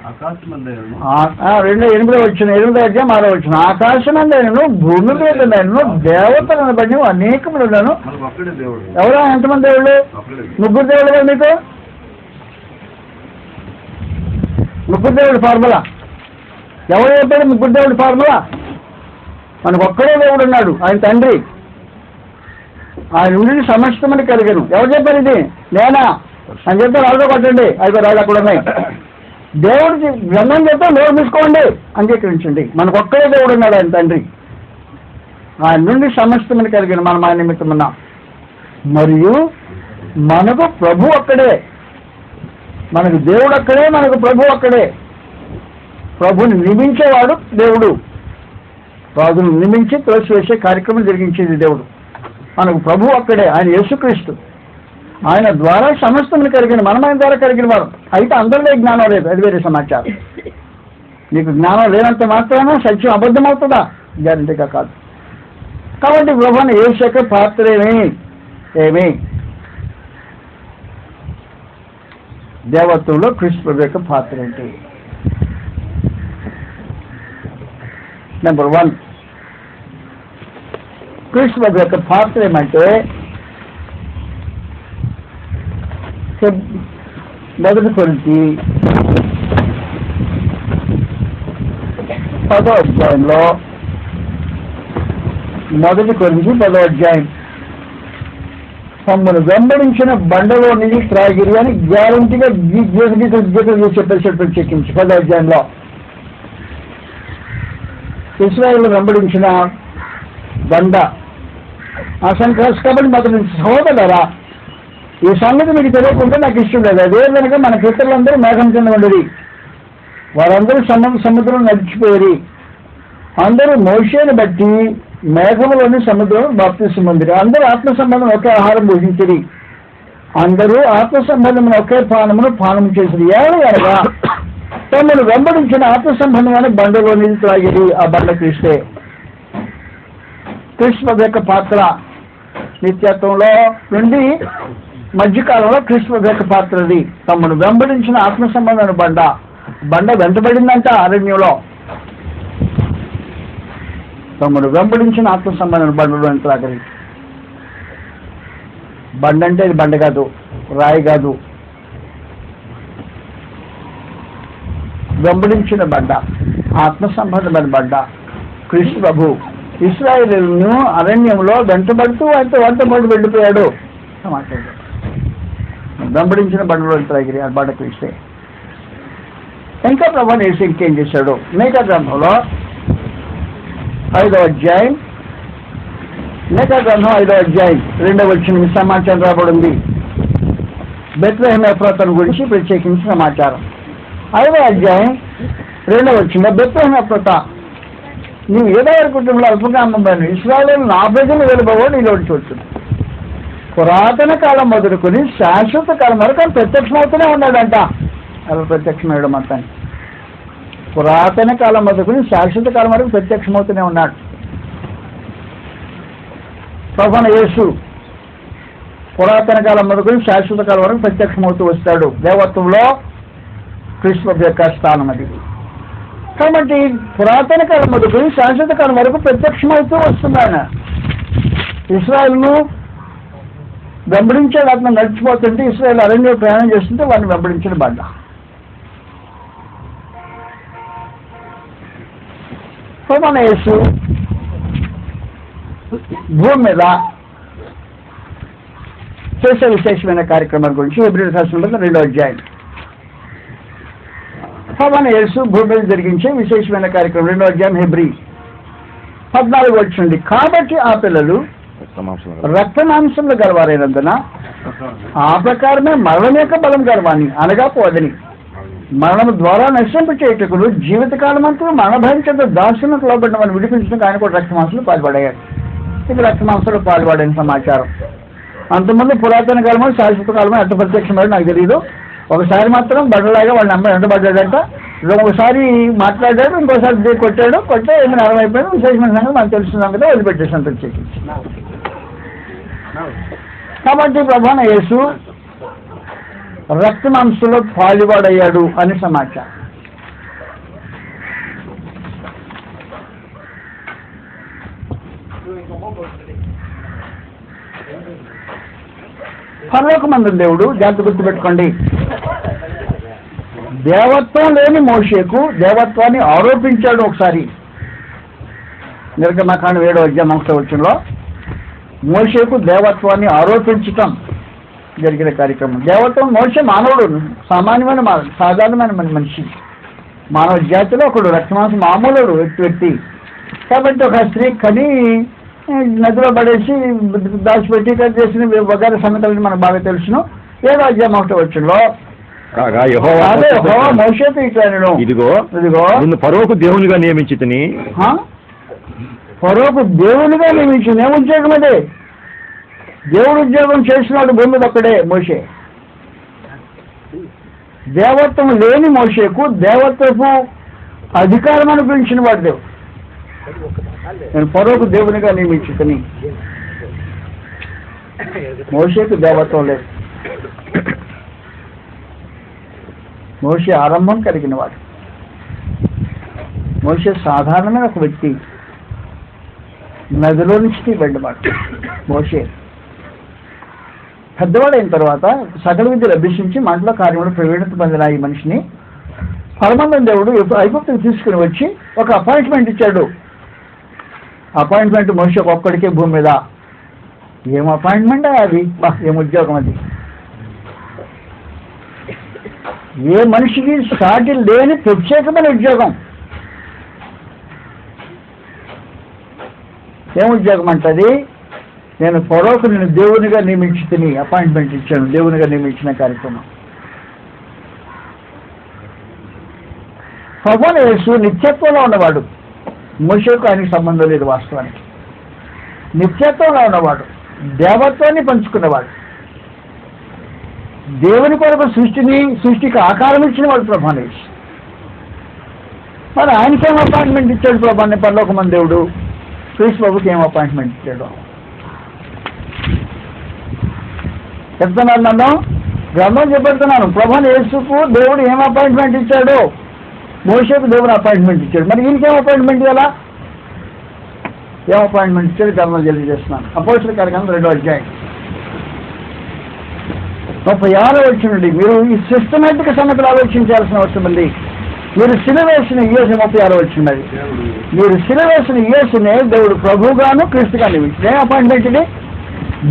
8వ అధ్యాయం 6వ వచనం. ఆకాశమందైనను భూమి మీదనైనను దేవతలను బట్టి అనేకములను. ఎవరా? ఎంతమంది దేవుళ్ళు? 3 దేవుళ్ళు కదా మీకు? 3 దేవుడి ఫార్ములా ఎవరు చెప్పాడు? 3 దేవుడి ఫార్ములా. మనకు ఒక్కడే దేవుడు ఉన్నాడు, ఆయన తండ్రి. ఆయన నుండి సమస్తమని కలిగాను. ఎవరు చెప్పారు ఇది? నేనా అని చెప్తే రాళ్ళతో కొట్టండి, 5 రాళ్ళు అక్కడ ఉన్నాయి. దేవుడికి గ్రంథం చెప్తే నోరు తీసుకోండి, అంగీకరించండి. మనకు ఒక్కడే దేవుడు ఉన్నాడు, ఆయన తండ్రి. ఆయన నుండి సమస్తమని కలిగాను, మనం ఆయన నిమిత్తం ఉన్నాం. మరియు మనకు ప్రభు ఒక్కడే. మనకు దేవుడు ఒక్కడే, మనకు ప్రభు ఒక్కడే. ప్రభుని నియమించేవాడు దేవుడు. రాజును నియమించి త్రోసివేసే కార్యక్రమం జరిగించేది దేవుడు. మనకు ప్రభు అక్కడే, ఆయన యేసుక్రీస్తు. ఆయన ద్వారా సమస్తమును కలిగిన, మనం ఆయన ద్వారా కలిగిన వారు. అయితే అందరిలో జ్ఞానం లేదు, అది వేరే సమాచారం. నీకు జ్ఞానం లేనంత మాత్రాన సత్యం అబద్ధమవుతుందా? గ్యారంటీగా కాదు. కాబట్టి ప్రభువుని యేసు యొక్క పాత్ర ఏమి? దేవత్వంలో క్రీస్తు ప్రభు యొక్క పాత్ర ఏంటి? నెంబర్ 1, క్రీస్తు ప్రభు యొక్క పాత్ర ఏమంటే, మొదటి కొరింథీ 10వ అధ్యాయంలో, మొదటి కొరింథీ 10వ అధ్యాయం, తమ్మును వెంబడించిన బండలో నుంచి త్రాగిరి అని గ్యారంటీగా గీతలు చెప్పేసేట్టు చెక్కించి 10వ అధ్యాయంలో ఇశ్రాయేలు వెంబడించిన బండ అసంఖ్యాస్ కాబట్టి మాత్రం సహోదరులారా, ఈ సంగతి మీకు తెలియకుండా నాకు ఇష్టం లేదు. అదే కనుక మన పితరులందరూ మేఘం కింద ఉండేది, వారందరూ సముద్రం నడిచిపోయి, అందరూ మోషేని బట్టి మేఘములోని సముద్రం బాప్తిసం పొందిరి. అందరూ ఆత్మ సంబంధం ఒకే ఆహారం భుజించిరి, అందరూ ఆత్మ సంబంధం ఒకే పానము చేసిరి. అనగా తమను వెంబడించిన ఆత్మ సంబంధమైన బండలో నీళ్ళు త్రాగిరి. ఆ బండ క్రీస్తే. క్రీస్తు యొక్క పాత్ర నిత్యత్వంలో నుండి మధ్యకాలంలో క్రీస్తు యొక్క పాత్రది. తమను వెంబడించిన ఆత్మ సంబంధమైన బండ వెంటబడిందంట అరణ్యంలో. తమ్ముడు వెంబడించిన ఆత్మ సంబంధం బండలు అంటే ఆఖరి బండ అంటే ఇది బండ కాదు, రాయి కాదు, వెంబడించిన బండ, ఆత్మ సంబంధమైన బండ క్రీస్తు ప్రభు ఇశ్రాయేలును అరణ్యంలో వెంటబడుతూ వెంటబడి వెళ్ళిపోయాడు. సమాచారం వెంబడించిన బండలో త్రాగిరి ఆ బండ క్రీస్తే. ఇంకా ప్రభు యేసు ఇంకేం చేశాడు? మేకా గ్రంథంలో 5వ అధ్యాయం, మేకా గ్రంథం 5వ అధ్యాయం 2వ వచనం సమాచారం రాబడింది. బెత్లెహేమ్ ఎఫ్రాతాను గురించి ప్రత్యేకించి సమాచారం. 5వ అధ్యాయం 2వ వచనం, బెత్లెహేమ్ ఎఫ్రాతా, నీవు యూదాయ కుటుంబంలో అల్పకాంబమైన ఇశ్రాయేలు నా ప్రజలు వెలుబవో నీలోకి చూస్తుంది. పురాతన కాలం మొదలుకొని శాశ్వత కాలం వరకు ఆయన ప్రత్యక్షమవుతూనే ఉన్నాడంట. అలా ప్రత్యక్షమయ్యడం మొత్తాన్ని పురాతన కాలం మొదలుకొని శాశ్వత కాలం వరకు ప్రత్యక్షమవుతూనే ఉన్నాడు. ప్రభువైన యేసు పురాతన కాలం మొదలుకొని శాశ్వత కాలం వరకు ప్రత్యక్షమవుతూ వస్తాడు. దేవత్వంలో క్రీస్తు యొక్క స్థానం అది. కాబట్టి పురాతన కాలం మొదలుకొని శాశ్వత కాలం వరకు ప్రత్యక్షమవుతూ వస్తున్నాడు. ఇశ్రాయేలును వెంబడించాడు. అతను నడిచిపోతుంటే ఇశ్రాయేలు అరణ్యంలో ప్రయాణం చేస్తుంటే వాడిని వెంబడించిన బండ. ప్రభువైన యేసు భూమి మీద చేసే విశేషమైన కార్యక్రమాల గురించి హెబ్రీ రాసిన 2వ అధ్యాయం. ప్రభువైన యేసు భూమి మీద జరిగించే విశేషమైన కార్యక్రమం 2వ అధ్యాయం హెబ్రీ 14 వచ్చింది. కాబట్టి ఆ పిల్లలు రక్తమాంసంలో గలవారైనందున ఆ ప్రకారమే మరణం యొక్క బలం గర్వాన్ని అనగా పోదని మరణం ద్వారా నశింపచేయుటకును జీవితకాలం అంతా మరణభయం చేత దాసులకు లోబడిన వారిని విడిపించడానికి ఆయన కూడా రక్తమాంసంలో పాల్పడాడు. ఇది రక్తమాంసంలో పాల్పడిన సమాచారం. అంతకుముందు పురాతన కాలమో శాశ్వత కాలమో ఎంత ప్రత్యక్షమో నాకు తెలియదు. ఒకసారి మాత్రం బండలాగా వాళ్ళ అమ్మాయి వెంటబడ్డాడంట. ఒకసారి మాట్లాడాడు, ఇంకోసారి కొట్టే ఏమైనా అర్థమైపోయాడు. విశేషమైన సంగతి మనకు తెలుస్తున్నాం కదా, వదిలిపెట్టేసాం ప్రత్యేకించి. కాబట్టి ప్రభువైన యేసు రక్తమాంసంలో పాలువాడయ్యాడు అని సమాచారం. పరలోకమందున్న దేవుడు, జాగ్రత్త గుర్తుపెట్టుకోండి, దేవత్వం లేని మోషేకు దేవత్వాన్ని ఆరోపించాడు. ఒకసారి నిర్గమకాండం 7వ అధ్యాయం 1వ వచనంలో మోషేకు దేవత్వాన్ని ఆరోపించటం జరిగిన కార్యక్రమం. దేవత్వం మోషే మానవుడు, సామాన్యమైన సాధారణమైన మనిషి, మానవ జాతిలో ఒకడు, రక్తమాంసం మామూలుడు వ్యక్తి. కాబట్టి ఒక స్త్రీ కని నదిలో పడేసి దాచిపెట్టి చేసిన వగైరా సంగతులను మనకు బాగా తెలుసును. 7వ అధ్యాయం 1వ వచనంలో మోషేకు ఇట్లా, ఇదిగో నిన్ను ఫరోకు దేవునిగా నియమించితిని. ఫరోకు దేవునిగా నియమించింది. ఏం ఉద్యోగం అదే? దేవుడు ఉద్యోగం చేసినాడు భూమి మీద ఒక్కడే మోషే. దేవత్వం లేని మోషేకు దేవత్వపు అధికారం అనిపించిన వాడు దేవుడు. నేను ఫరోకు దేవునిగా నియమించుకుని. మోషేకు దేవత్వం లేదు. మోషే ఆరంభం కలిగిన వాడు. మోషే సాధారణమైన ఒక వ్యక్తి, నదిలో నుంచి వెళ్ళవాడు. మోషే పెద్దవాడైన తర్వాత సకల విద్యలు అభ్యసించి మంటలో కార్యములు ప్రవీణత పొందిన ఈ మనిషిని పరమానంద దేవుడు ఐగుప్తుకు తీసుకుని వచ్చి ఒక అపాయింట్మెంట్ ఇచ్చాడు. అపాయింట్మెంట్ మనిషి ఒక్కడికే భూమి మీద. ఏం అపాయింట్మెంట్ అది? ఏం ఉద్యోగం అది? ఏ మనిషికి సాటి లేని ప్రత్యేకమైన ఉద్యోగం. ఏం ఉద్యోగం అంటది? నేను ఫరోకు నేను దేవునిగా నియమించుకుని అపాయింట్మెంట్ ఇచ్చాను. దేవునిగా నియమించిన కార్యక్రమం. ప్రభువైన యేసు నిత్యత్వంలో ఉన్నవాడు. మోషేకు ఆయనకి సంబంధం లేదు. వాస్తవానికి నిత్యత్వంలో ఉన్నవాడు, దేవత్వాన్ని పంచుకున్నవాడు, దేవుని కొరకు సృష్టికి ఆకారం ఇచ్చిన వాడు ప్రభువైన యేసు. మరి ఆయనకేం అపాయింట్మెంట్ ఇచ్చాడు ప్రభువైన పరలోకమందు దేవుడు? క్రీస్తు ప్రభుకి ఏం అపాయింట్మెంట్ ఇచ్చాడు? చెప్తున్నాను, నన్ను గ్రంథం చెప్పెడుతున్నాను. ప్రభువైన యేసుకు దేవుడు ఏం అపాయింట్మెంట్ ఇచ్చాడు? మోషేకు దేవుడు అపాయింట్మెంట్ ఇచ్చాడు. మరి ఈయనకేం అపాయింట్మెంట్ ఇవ్వాలా? ఏం అపాయింట్మెంట్ ఇచ్చారు గమనం తెలియజేస్తున్నాను. అపోస్తలుల కార్యక్రమం 2వ అధ్యాయం 36వ వచనం నుండి మీరు ఈ సిస్టమేటిక్ సంగతులు ఆలోచించాల్సిన అవసరం ఉంది. మీరు సిలువేసిన యేసు 36వ వచనం అది. మీరు సిలువేసిన యేసునే దేవుడు ప్రభువుగాను క్రీస్తుగా నియమించాడు. ఏం అపాయింట్మెంట్ ఇది?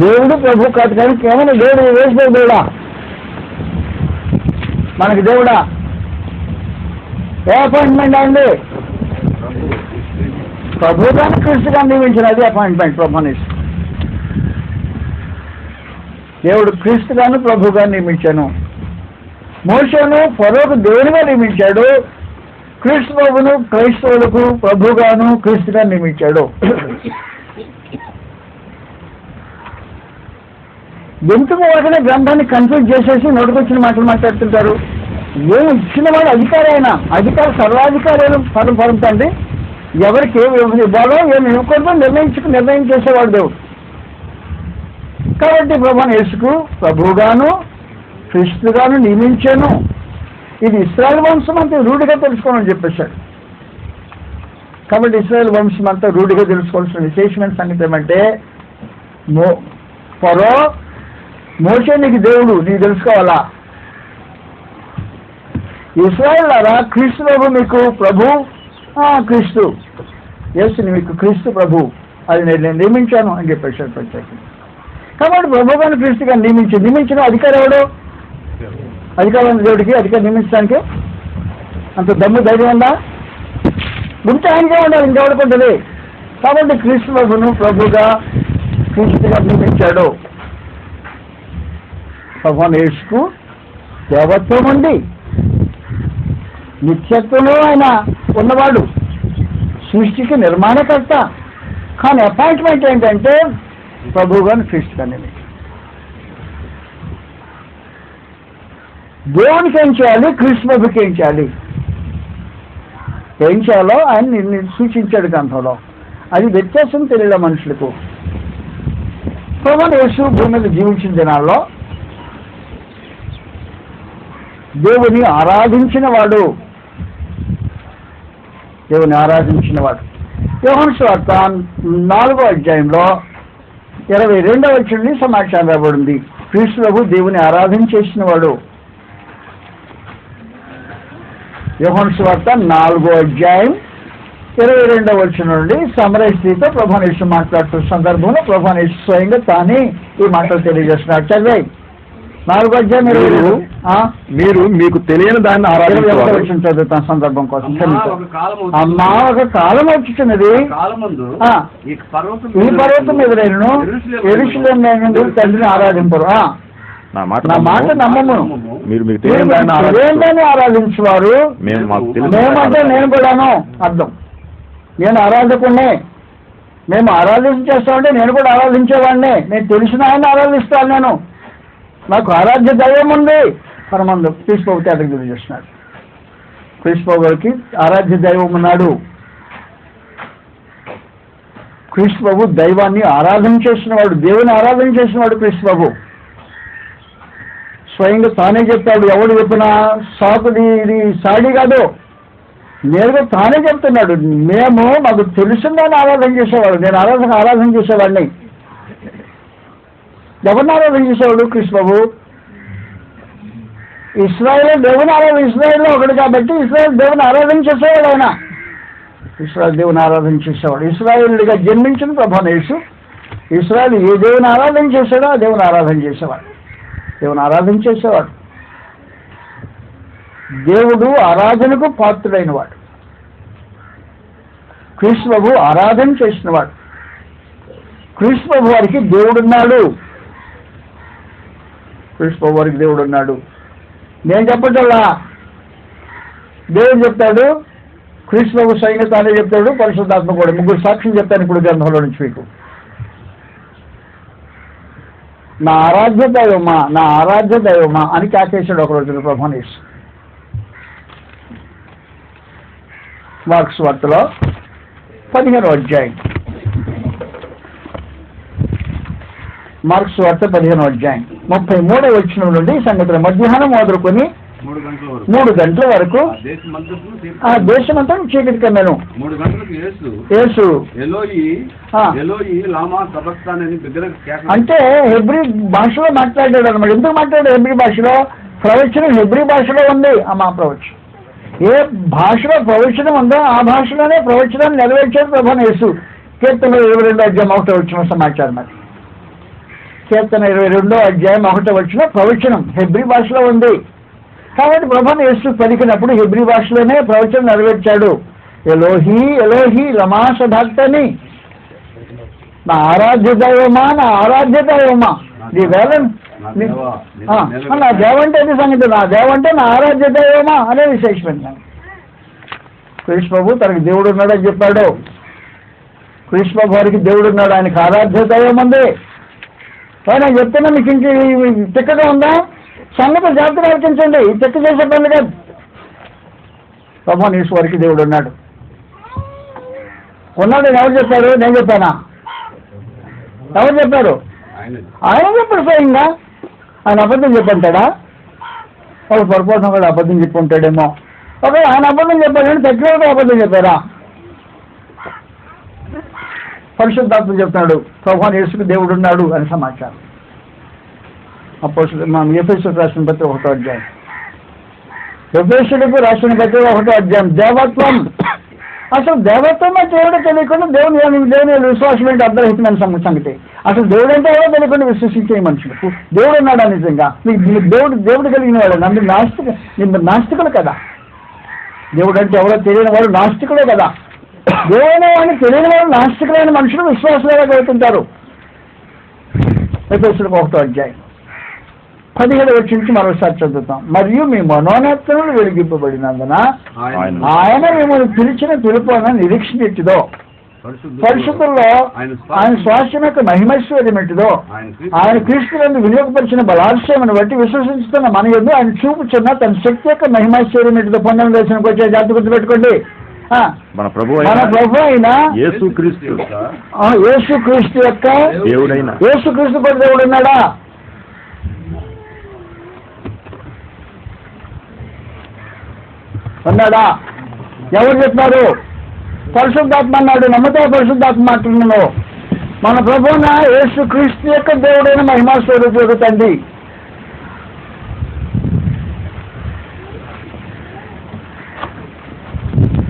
దేవుడు ప్రభు కాదు కానీ కేవలం దేవుడు యేసు దేవుడా, మనకి దేవుడా? ఏ అపాయింట్మెంట్ అయింది? ప్రభువుగాను క్రీస్తుగా నియమించిన అది అపాయింట్మెంట్. ప్రభునేసి దేవుడు క్రీస్తుగాను ప్రభువుగా నియమించాను. మోషేను ఫరోకు దేవునిగా నియమించాడు. క్రీస్తు ప్రభును క్రైస్తవులకు ప్రభువుగాను క్రీస్తుగా నియమించాడు. ఎందుకు వాటిని గ్రంథాన్ని కన్ఫ్యూజ్ చేసేసి నోటికొచ్చిన మాటలు మాట్లాడుతుంటారు? ఏమి ఇచ్చిన వాడు అధికారి అయినా అధికారి సర్వాధికారులు పరంతండి ఎవరికి ఏమి ఇవ్వాలో ఏమి ఇవ్వకూడదో నిర్ణయం చేసేవాడు దేవుడు. కాబట్టి ప్రభువుని యేసుకు ప్రభువుగాను క్రీస్తుగాను నియమించాను. ఇది ఇశ్రాయేలు వంశం అంతా రూఢిగా తెలుసుకోమని చెప్పేశాడు. కాబట్టి ఇశ్రాయేలు వంశం అంతా రూఢిగా తెలుసుకోవాల్సిన విశేషమైన సంగతి ఏమంటే ఫరో మోషే నీకు దేవుడు, నీకు తెలుసుకోవాలా. ఇశ్రాయేలులారా క్రీస్తు ప్రభు మీకు ప్రభు, క్రీస్తు యేసుని మీకు క్రీస్తు ప్రభు అది నేను నియమించాను అని చెప్పేశాడు ప్రత్యేకంగా. కాబట్టి ప్రభువుగాను క్రీస్తుగా నియమించిన అధికారం ఎవడు? అధికారం దేవుడికి అధికారం నియమించడానికి అంత దమ్ము ధైర్యం ఉందా? గుర్తు ఆయనకే ఉండాలి, ఇంకెవడుకుంటుంది. కాబట్టి క్రీస్తు ప్రభును ప్రభుగా క్రీస్తుగా నియమించాడు. ప్రభువుని యేసుకు దేవత్వం ఉంది, నిత్యత్వంలో ఆయన ఉన్నవాడు, సృష్టికి నిర్మాణకర్త. కానీ అపాయింట్మెంట్ ఏంటంటే ప్రభువుగాను క్రీస్తుగా నియమించాడు. దేవునికి ఏం చేయాలి, క్రీస్తు ప్రభుకి ఏం చేయాలి, ఏం చేయాలో ఆయన సూచించాడు గ్రంథంలో. అది వ్యత్యాసం తెలియదు మనుషులకు. ప్రభువుని యేసు భూమి మీద జీవించిన దినాల్లో దేవుని ఆరాధించిన వాడు. యోహాను సువార్త 4వ అధ్యాయంలో 22వ వచనం సమాచారం రాబడింది. క్రీస్తు ప్రభు దేవుని ఆరాధన చేసిన వాడు. యోహాను సువార్త 4వ అధ్యాయం 22వ వచనం నుండి సమరయ స్త్రీతో ప్రభువుని యేసు మాట్లాడుతున్న సందర్భంలో ప్రభువుని యేసు స్వయంగా తానే ఈ మాటలు తెలియజేస్తున్నాడు. చదివాయి 4వ అధ్యాయం మీరు మీకు తెలియని దాన్ని ఆరాధించవచ్చు చదువుతాను సందర్భం కోసం. అమ్మా ఒక కాలం వచ్చుతున్నది, ఈ పర్వతం మీద నేను యెరూషలేము తండ్రిని ఆరాధింపరు. నా మాట నమ్మము. మీరు తెలియని ఆరాధించేవారు మేమంటే నేను కూడాను అర్థం. నేను ఆరాధకుడినే, మేము ఆరాధన చేస్తామంటే నేను కూడా ఆరాధించేవాడినే. నేను తెలిసిన ఆయన ఆరాధిస్తాను. నేను నాకు ఆరాధ్య దైవం ఉంది. పరమందు క్రీస్తు ప్రభు తేటకు తెలియజేస్తున్నాడు. క్రీస్తు ప్రభు గారికి ఆరాధ్య దైవం ఉన్నాడు. క్రీస్తు ప్రభు దైవాన్ని ఆరాధన చేసినవాడు, దేవుని ఆరాధన చేసినవాడు క్రీస్తు ప్రభు. స్వయంగా తానే చెప్తాడు. ఎవడు చెప్పినా సాకుది ఇది సాడి కాదు, నేరుగా తానే చెప్తున్నాడు. మాకు తెలుసుందని ఆరాధన చేసేవాడు. నేను ఆరాధన చేసేవాడిని. ఎవరిని ఆరాధన చేసేవాడు? క్రీస్తు ప్రభు. ఇశ్రాయేల్ దేవుని ఇశ్రాయేల్లో ఒకడు కాబట్టి ఇశ్రాయేల్ దేవుని ఆరాధన చేసేవాడు. ఆయన ఇశ్రాయేల్ దేవుని ఆరాధన చేసేవాడు. ఇశ్రాయేలుగా జన్మించిన ప్రభువుని యేసు ఇశ్రాయేల్ ఏ దేవుని ఆరాధన చేశాడో ఆ దేవుని ఆరాధన చేసేవాడు. దేవుడు ఆరాధనకు పాత్రుడైన వాడు. క్రీస్తు ప్రభు ఆరాధన చేసినవాడు. క్రీస్తు ప్రభు వారికి దేవుడున్నాడు. నేను చెప్పటల్లా, దేవుడు చెప్తాడు. క్రీస్తు ప్రభు స్వయంగా తానే చెప్తాడు. పరిశుద్ధాత్మ కూడా. ముగ్గురు సాక్ష్యం చెప్తాను ఇప్పుడు గ్రంథంలో నుంచి మీకు. నా ఆరాధ్య దైవమా అని కాకేశాడు ఒక రోజున ప్రభువుని యేసు. మార్కు సువార్తలో 15వ అధ్యాయం. మార్కు సువార్త 15వ అధ్యాయం 33వ వచనం నుండి సంగతులు మధ్యాహ్నం మొదలుకొని 3 గంటల వరకు ఆ దేశమంతా చీకటి కమ్మాను. 3 గంటలకు యేసు అంటే హెబ్రీ భాషలో మాట్లాడాడు అన్నమాట. ఎందుకు మాట్లాడాడు హెబ్రీ భాషలో? ప్రవచనం హెబ్రీ భాషలో ఉంది. మా ప్రవచనం ఏ భాషలో ప్రవచనం ఉందో ఆ భాషలోనే ప్రవచనాన్ని నెరవేర్చాడు ప్రభువైన యేసు. కీర్తన 22:1 సమాచారం. అది కీర్తన 22:1 ప్రవచనం హెబ్రీ భాషలో ఉంది. కాబట్టి ప్రభువైన యేసు పలికినప్పుడు హెబ్రీ భాషలోనే ప్రవచనం నెరవేర్చాడు. ఎలోహీ ఎలోహీ లమా సబక్తనీ, నా ఆరాధ్య దైవమా, నా ఆరాధ్య దైవమా. ఈ వేళ నా దేవంటే అది సంగతి. నా దేవంటే నా ఆరాధ్య దైవమా అనే విశేషమైన కృష్ణ ప్రభు తనకి దేవుడు ఉన్నాడని చెప్పాడు. కృష్ణ ప్రభు వారికి దేవుడు ఉన్నాడు, ఆయనకి ఆరాధ్య దైవం ఉంది. ఆయన చెప్తున్నా మీకు ఇంక తిక్కగా ఉందా? సంగతి జాగ్రత్తగా ఆలోచించండి. ఈ తిక్క చేసే పనులు కాదు. ప్రభువైన యేసు వారికి దేవుడు ఉన్నాడు. ఉన్నాడు ఎవరు చెప్పారు? నేను చెప్పానా? ఎవరు చెప్పారు? ఆయన చెప్పాడు స్వయంగా. ఆయన అబద్ధం చెప్పుంటాడా? వాళ్ళు పొరపాటున కూడా అబద్ధం చెప్పి ఉంటాడేమో. ఓకే, ఆయన అబద్ధం చెప్పాడని తక్కువ అబద్ధం చెప్పారా? పరిశుద్ధాత్మ చెప్తున్నాడు ప్రభువైన యేసుకు దేవుడు ఉన్నాడు అని సమాచారం. అపోస్తలులకు మనం ఎఫెసీయులకు రాసిన పత్రిక 1వ అధ్యాయం. ఎఫెసీయులకు రాసిన పత్రిక 1వ అధ్యాయం. దేవత్వం, అసలు దేవత్వం అంటే ఎవడో తెలియకుండా దేవుని విశ్వాసం ఏంటి అర్ధరహితమైన సంగతి. అసలు దేవుడు అంటే ఎవరో తెలియకుండా విశ్వసించే మనుషులకు దేవుడు ఉన్నాడా? నిజంగా మీకు దేవుడు కలిగిన వాడు. మీరు నాస్తికులు కదా. దేవుడు అంటే ఎవరో తెలియని వాడు నాస్తికులే కదా. దేవుడైన వాడిని తెలియని వాడు నాస్తికులైన మనుషులు విశ్వాసులుగా కలుగుతుంటారు. ఎఫెసీయులకు 1వ అధ్యాయం 17 నుంచి మరోసారి చదువుతాం. మరియు మీ మనోనేత్రములు వెలిగింపబడినందున ఆయన మిమ్మల్ని పిలిచిన పిలుపున నిరీక్షణ ఎట్టిదో, పరిశుద్ధుల్లో ఆయన స్వాస్థ్యం యొక్క మహిమైశ్వర్యం ఎట్టిదో, ఆయన క్రీస్తునందు వినియోగపరిచిన బలాశ్రయమును బట్టి విశ్వసిస్తున్న మన యందు ఆయన చూపుచున్న తన శక్తి యొక్క మహిమైశ్వర్యం ఎట్టిదో. 19 దేశానికి వచ్చే జాతి గుర్తుపెట్టుకోండి. మన ప్రభు అయిన యేసుక్రీస్తు యొక్క దేవుడైన యేసుక్రీస్తు కూడా దేవుడు ఉన్నాడా? ఉన్నాడా? ఎవరు చెప్పారు? పరిశుద్ధాత్మ అన్నాడు. నమ్మతో పరిశుద్ధాత్మ మాట్లాడుతున్నావు. మన ప్రభువున యేసుక్రీస్తు యొక్క దేవుడైన మహిమా స్వరూపుడు తండ్రి.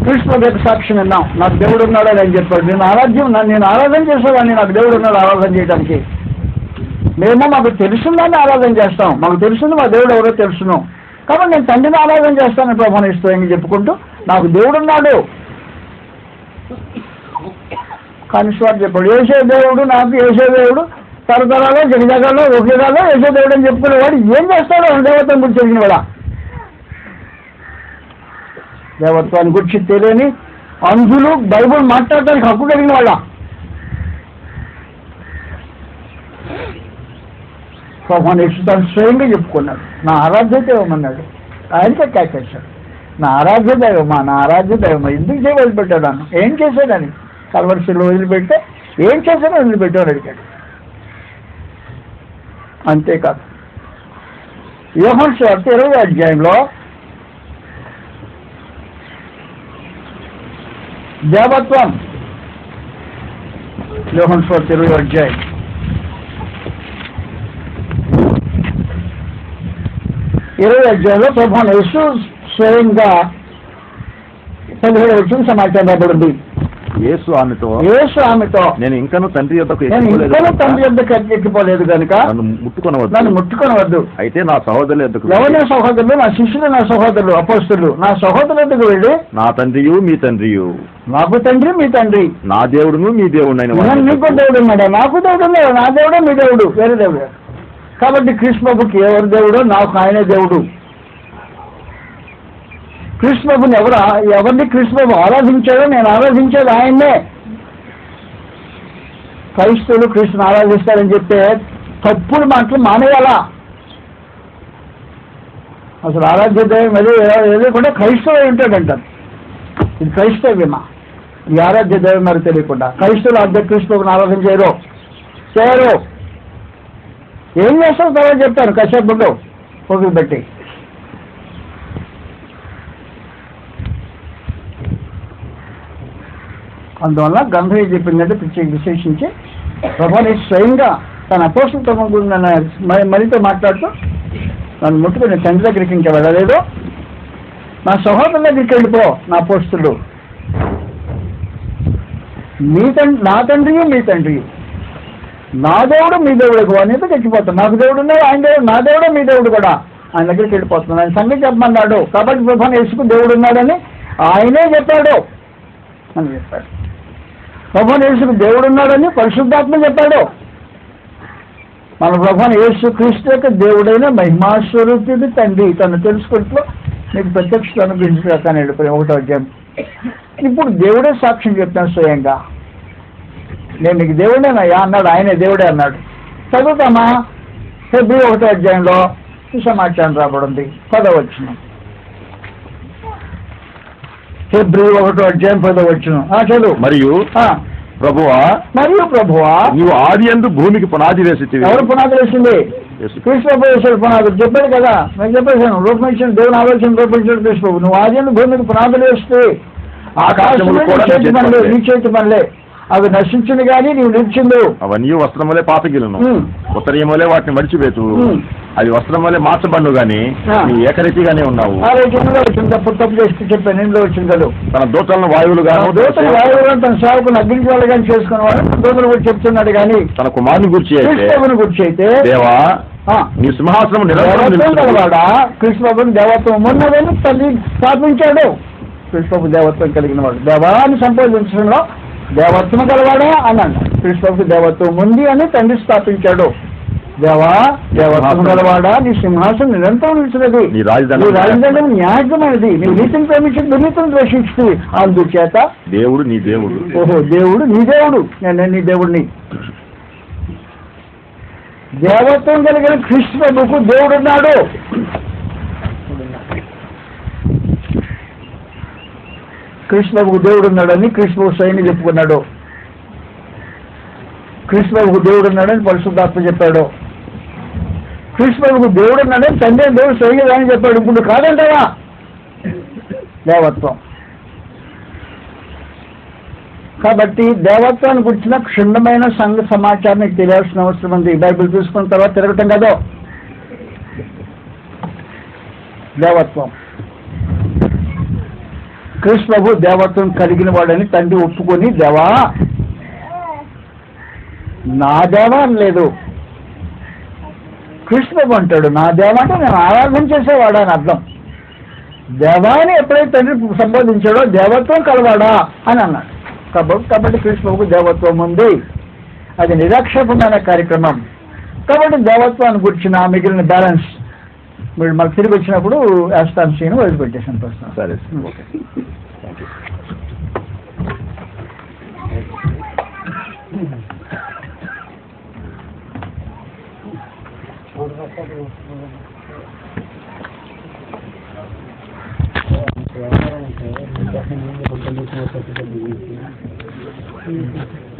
కృష్ణ యొక్క సాక్ష్యం విన్నాం. నాకు దేవుడు ఉన్నాడు అని చెప్పాడు. నేను ఆరాధన చేసేవాడిని. నాకు దేవుడు ఉన్నాడు ఆరాధన చేయడానికి. మేము మాకు తెలుసుందని ఆరాధన చేస్తాం. మాకు తెలుసుంది మా దేవుడు ఎవరో తెలుసును. కాబట్టి నేను తండ్రిని ఆరాధన చేస్తానని ప్రభువుని ఇస్తానని చెప్పుకుంటూ నాకు దేవుడు ఉన్నాడు. కానీ స్వామి చెప్పాడు యేసే దేవుడు, నాకు యేసే దేవుడు, తరతరాలో జగజగాలో ఒకటిగాలో యేసే దేవుడు అని చెప్పుకునేవాడు ఏం చేస్తాడో దేవత్వం గురించి తెలిసిన వాడా? దేవత్వాన్ని గురించి తెలియని అంధులు బైబుల్ మాట్లాడటానికి హక్కు కలిగిన వాళ్ళ. ప్రభువుని యేసుతాను స్వయంగా చెప్పుకున్నాడు. నా ఆరాధ్య దైవమన్నాడు. ఆయనకే కేకేశాడు. నా ఆరాధ్య దైవమా, నా ఆరాధ్య దైవమా. ఎందుకు చేయ వదిలిపెట్టాడు అన్న? ఏం చేశాడని కల్వరిశిలో వదిలిపెడితే ఏం చేశాడో వదిలిపెట్టాడు అడిగాడు. అంతేకాదు యోహాను సువార్త 20వ అధ్యాయంలో దేవత్వం, యోహాను సువార్త 20వ అధ్యాయం 20వ అధ్యాయంలో ప్రభువైన యేసు స్వయంగా 17వ వచనం సమాచారం రాబడింది. యేసు ఆమెతో నేను ఇంకనూ తండ్రి యొద్దకు ఎక్కిపోలేదు కనుక నన్ను ముట్టుకొనవద్దు. అయితే నా సహోదరుల యొద్దకు, ఎవరు నా సహోదరులు? నా శిష్యులు, నా సహోదరులు అపోస్తలులు. నా సహోదరుల యొద్దకు వెళ్ళి నా తండ్రియు మీ తండ్రియు, నాకు తండ్రి మీ తండ్రి, నా దేవుడును మీ దేవుడు, నీకు దేవుడు ఉన్నాడా? నాకు దేవుడు ఉన్నాడు. నా దేవుడే మీ దేవుడు, వేరే దేవుడు. కాబట్టి కృష్ణబాబుకి ఎవరు దేవుడో నాకు ఆయనే దేవుడు. కృష్ణబాబుని ఎవరిని కృష్ణబాబు ఆరాధించాడో నేను ఆరాధించేది ఆయన్నే. క్రైస్తవులు కృష్ణను ఆరాధిస్తారని చెప్తే తప్పుడు మాటలు మానేయాలా? అసలు ఆరాధ్య దైవం తెలియకుండా క్రైస్తవులు ఉంటాడంటారు. ఇది క్రైస్తవ్యమా? ఈ ఆరాధ్య దైవం మరి తెలియకుండా క్రైస్తవులు ఆరాధ్య కృష్ణబాబుని ఆరాధన చేయరు. ఏం చేస్తారు తర్వాత చెప్తాను. కశ్యపుడు ఒకరు పెట్టి అందువల్ల గ్రంథం ఏం చెప్పిందంటే విశేషించి ప్రభువుని స్వయంగా తన అపోస్తులతో మరితో మాట్లాడుతూ నన్ను ముట్టుకుని తండ్రి దగ్గరికి ఇంకా వెళ్ళలేదు, నా సహోదరుల దగ్గరికి వెళ్ళిపో నా అపోస్తులు, నా తండ్రి మీ తండ్రి, నా దేవుడు మీ దేవుడు అనేది తెచ్చిపోతాను. నాకు దేవుడు ఉన్నాడు, ఆయన దేవుడు, నా దేవుడు మీ దేవుడు కూడా, ఆయన దగ్గరికి వెళ్ళిపోతున్నాను. ఆయన సంగతి చెప్పమన్నాడు. కాబట్టి ప్రభువుని యేసుకు దేవుడు ఉన్నాడని ఆయనే చెప్పాడు అని చెప్పాడు. ప్రభువుని యేసుకు దేవుడు ఉన్నాడని పరిశుద్ధాత్మ చెప్పాడు. మన ప్రభువుని యేసు క్రీస్తు యొక్క దేవుడైన మహిమాస్వరూపుడి తండ్రి తను తెలుసుకుంటూ నీకు ప్రత్యక్షత అనుగ్రహించగానే వెళ్ళిపోయి 1వ అధ్యాయం. ఇప్పుడు దేవుడే సాక్ష్యం చెప్తాను స్వయంగా, నేను నీకు దేవుడేనయ్యా అన్నాడు. ఆయనే దేవుడే అన్నాడు. చదువుతామా? ఫిబ్రవరి 1వ అధ్యాయంలో సమాచారం రాబడింది. 10వ వచనం. ఫిబ్రవరి 1వ అధ్యాయం 10వ వచనం. చదువు. మరియు ప్రభువా నీవు ఆది యందు భూమికి పునాది వేసి. ఎవరు పునాది వేసింది? కృష్ణ పునాది చెప్పాడు కదా, నేను చెప్పేసాను. రూపొందించిన దేవుని ఆలోచన రూపొందించాడు కృష్ణ. నువ్వు ఆది యందు భూమికి పునాదులు వేస్తే ఆకాశంలో నీ చేతి పనులే, అవి నశించింది కానీ నీవు నిలిచిందు. అవన్నీ వస్త్రములే పాతగిలను, ఉత్తరీయములే వాటిని మడిచిపెట్టు. అవి వస్త్రములే మార్చబడు గాని నీవు ఏకరీతిగానే ఉన్నావు. ఆ రీతిలో వచ్చింది. తప్పు చేస్తే చెప్పాను. ఇందులో వచ్చింది కదా, తన దూతలను వాయువులుగాను తన సేవకుని అగ్నికి వాళ్ళగాని చేసుకునేవాడు దూతలు కూడా చెప్తున్నాడు. కానీ తన కుమారుని గురించి అయితే దేవా నీ సింహాసనం గలవాడా, కృష్ణబాబుని దేవత్వం ఉన్నదని తల్లి స్థాపించాడు. కృష్ణబాబు దేవత్వం కలిగిన వాడు. దేవాన్ని సంపాదించడంలో దేవత్వం గలవాడా అన్నాడు. కృష్ణబాబుకి దేవత్వం ఉంది అని తండ్రి స్థాపించాడు. దేవత్వం గలవాడా, నీ సింహాసనం నిరంతరం నిలిచినది, నీ రాజధాని న్యాయమైనది, నీ నీతిని ప్రేమించి దుర్నీతిని ద్వేషిస్తుంది. అందుచేత దేవుడు నీ దేవుడు. ఓహో, దేవుడు నీ దేవుడు, నేను నీ దేవుడిని. దేవత్వం కలిగిన కృష్ణబాబుకు దేవుడున్నాడు. కృష్ణబాబుకు దేవుడు ఉన్నాడని కృష్ణబాబు స్వయంగా చెప్పుకున్నాడు. కృష్ణబాబుకు దేవుడు ఉన్నాడని పరిశుద్ధాత్మ చెప్పాడు. కృష్ణబాబుకు దేవుడు ఉన్నాడని తండ్రి దేవుడు స్వయంగా అని చెప్పాడు. ఇప్పుడు కాదంటావా దేవత్వం? కాబట్టి దేవత్వానికి వచ్చిన క్షుణ్ణమైన సంఘ సమాచారానికి తెలియాల్సిన అవసరం ఉంది. బైబిల్ తీసుకున్న తర్వాత తిరగటం కదా దేవత్వం. కృష్ణబాబు దేవత్వం కలిగిన వాడని తండ్రి ఒప్పుకొని దేవా నా దేవా అని లేదు. కృష్ణబాబు అంటాడు నా దేవా అంటే నేను ఆరాధన చేసేవాడా అని అర్థం. దేవాని ఎప్పుడైతే తండ్రి సంబోధించాడో దేవత్వం కలవాడా అని అన్నాడు. కాబట్టి కృష్ణబాబుకు దేవత్వం ఉంది. అది నిరాక్షేపమైన కార్యక్రమం. కాబట్టి దేవత్వాన్ని గురించిన మిగిలిన బ్యాలెన్స్ మీరు మాకు తిరిగి వచ్చినప్పుడు వేస్తాను. సీను వదిలిపెట్టేసాను ప్రస్తుతం. సరే, ఓకే. Thank you.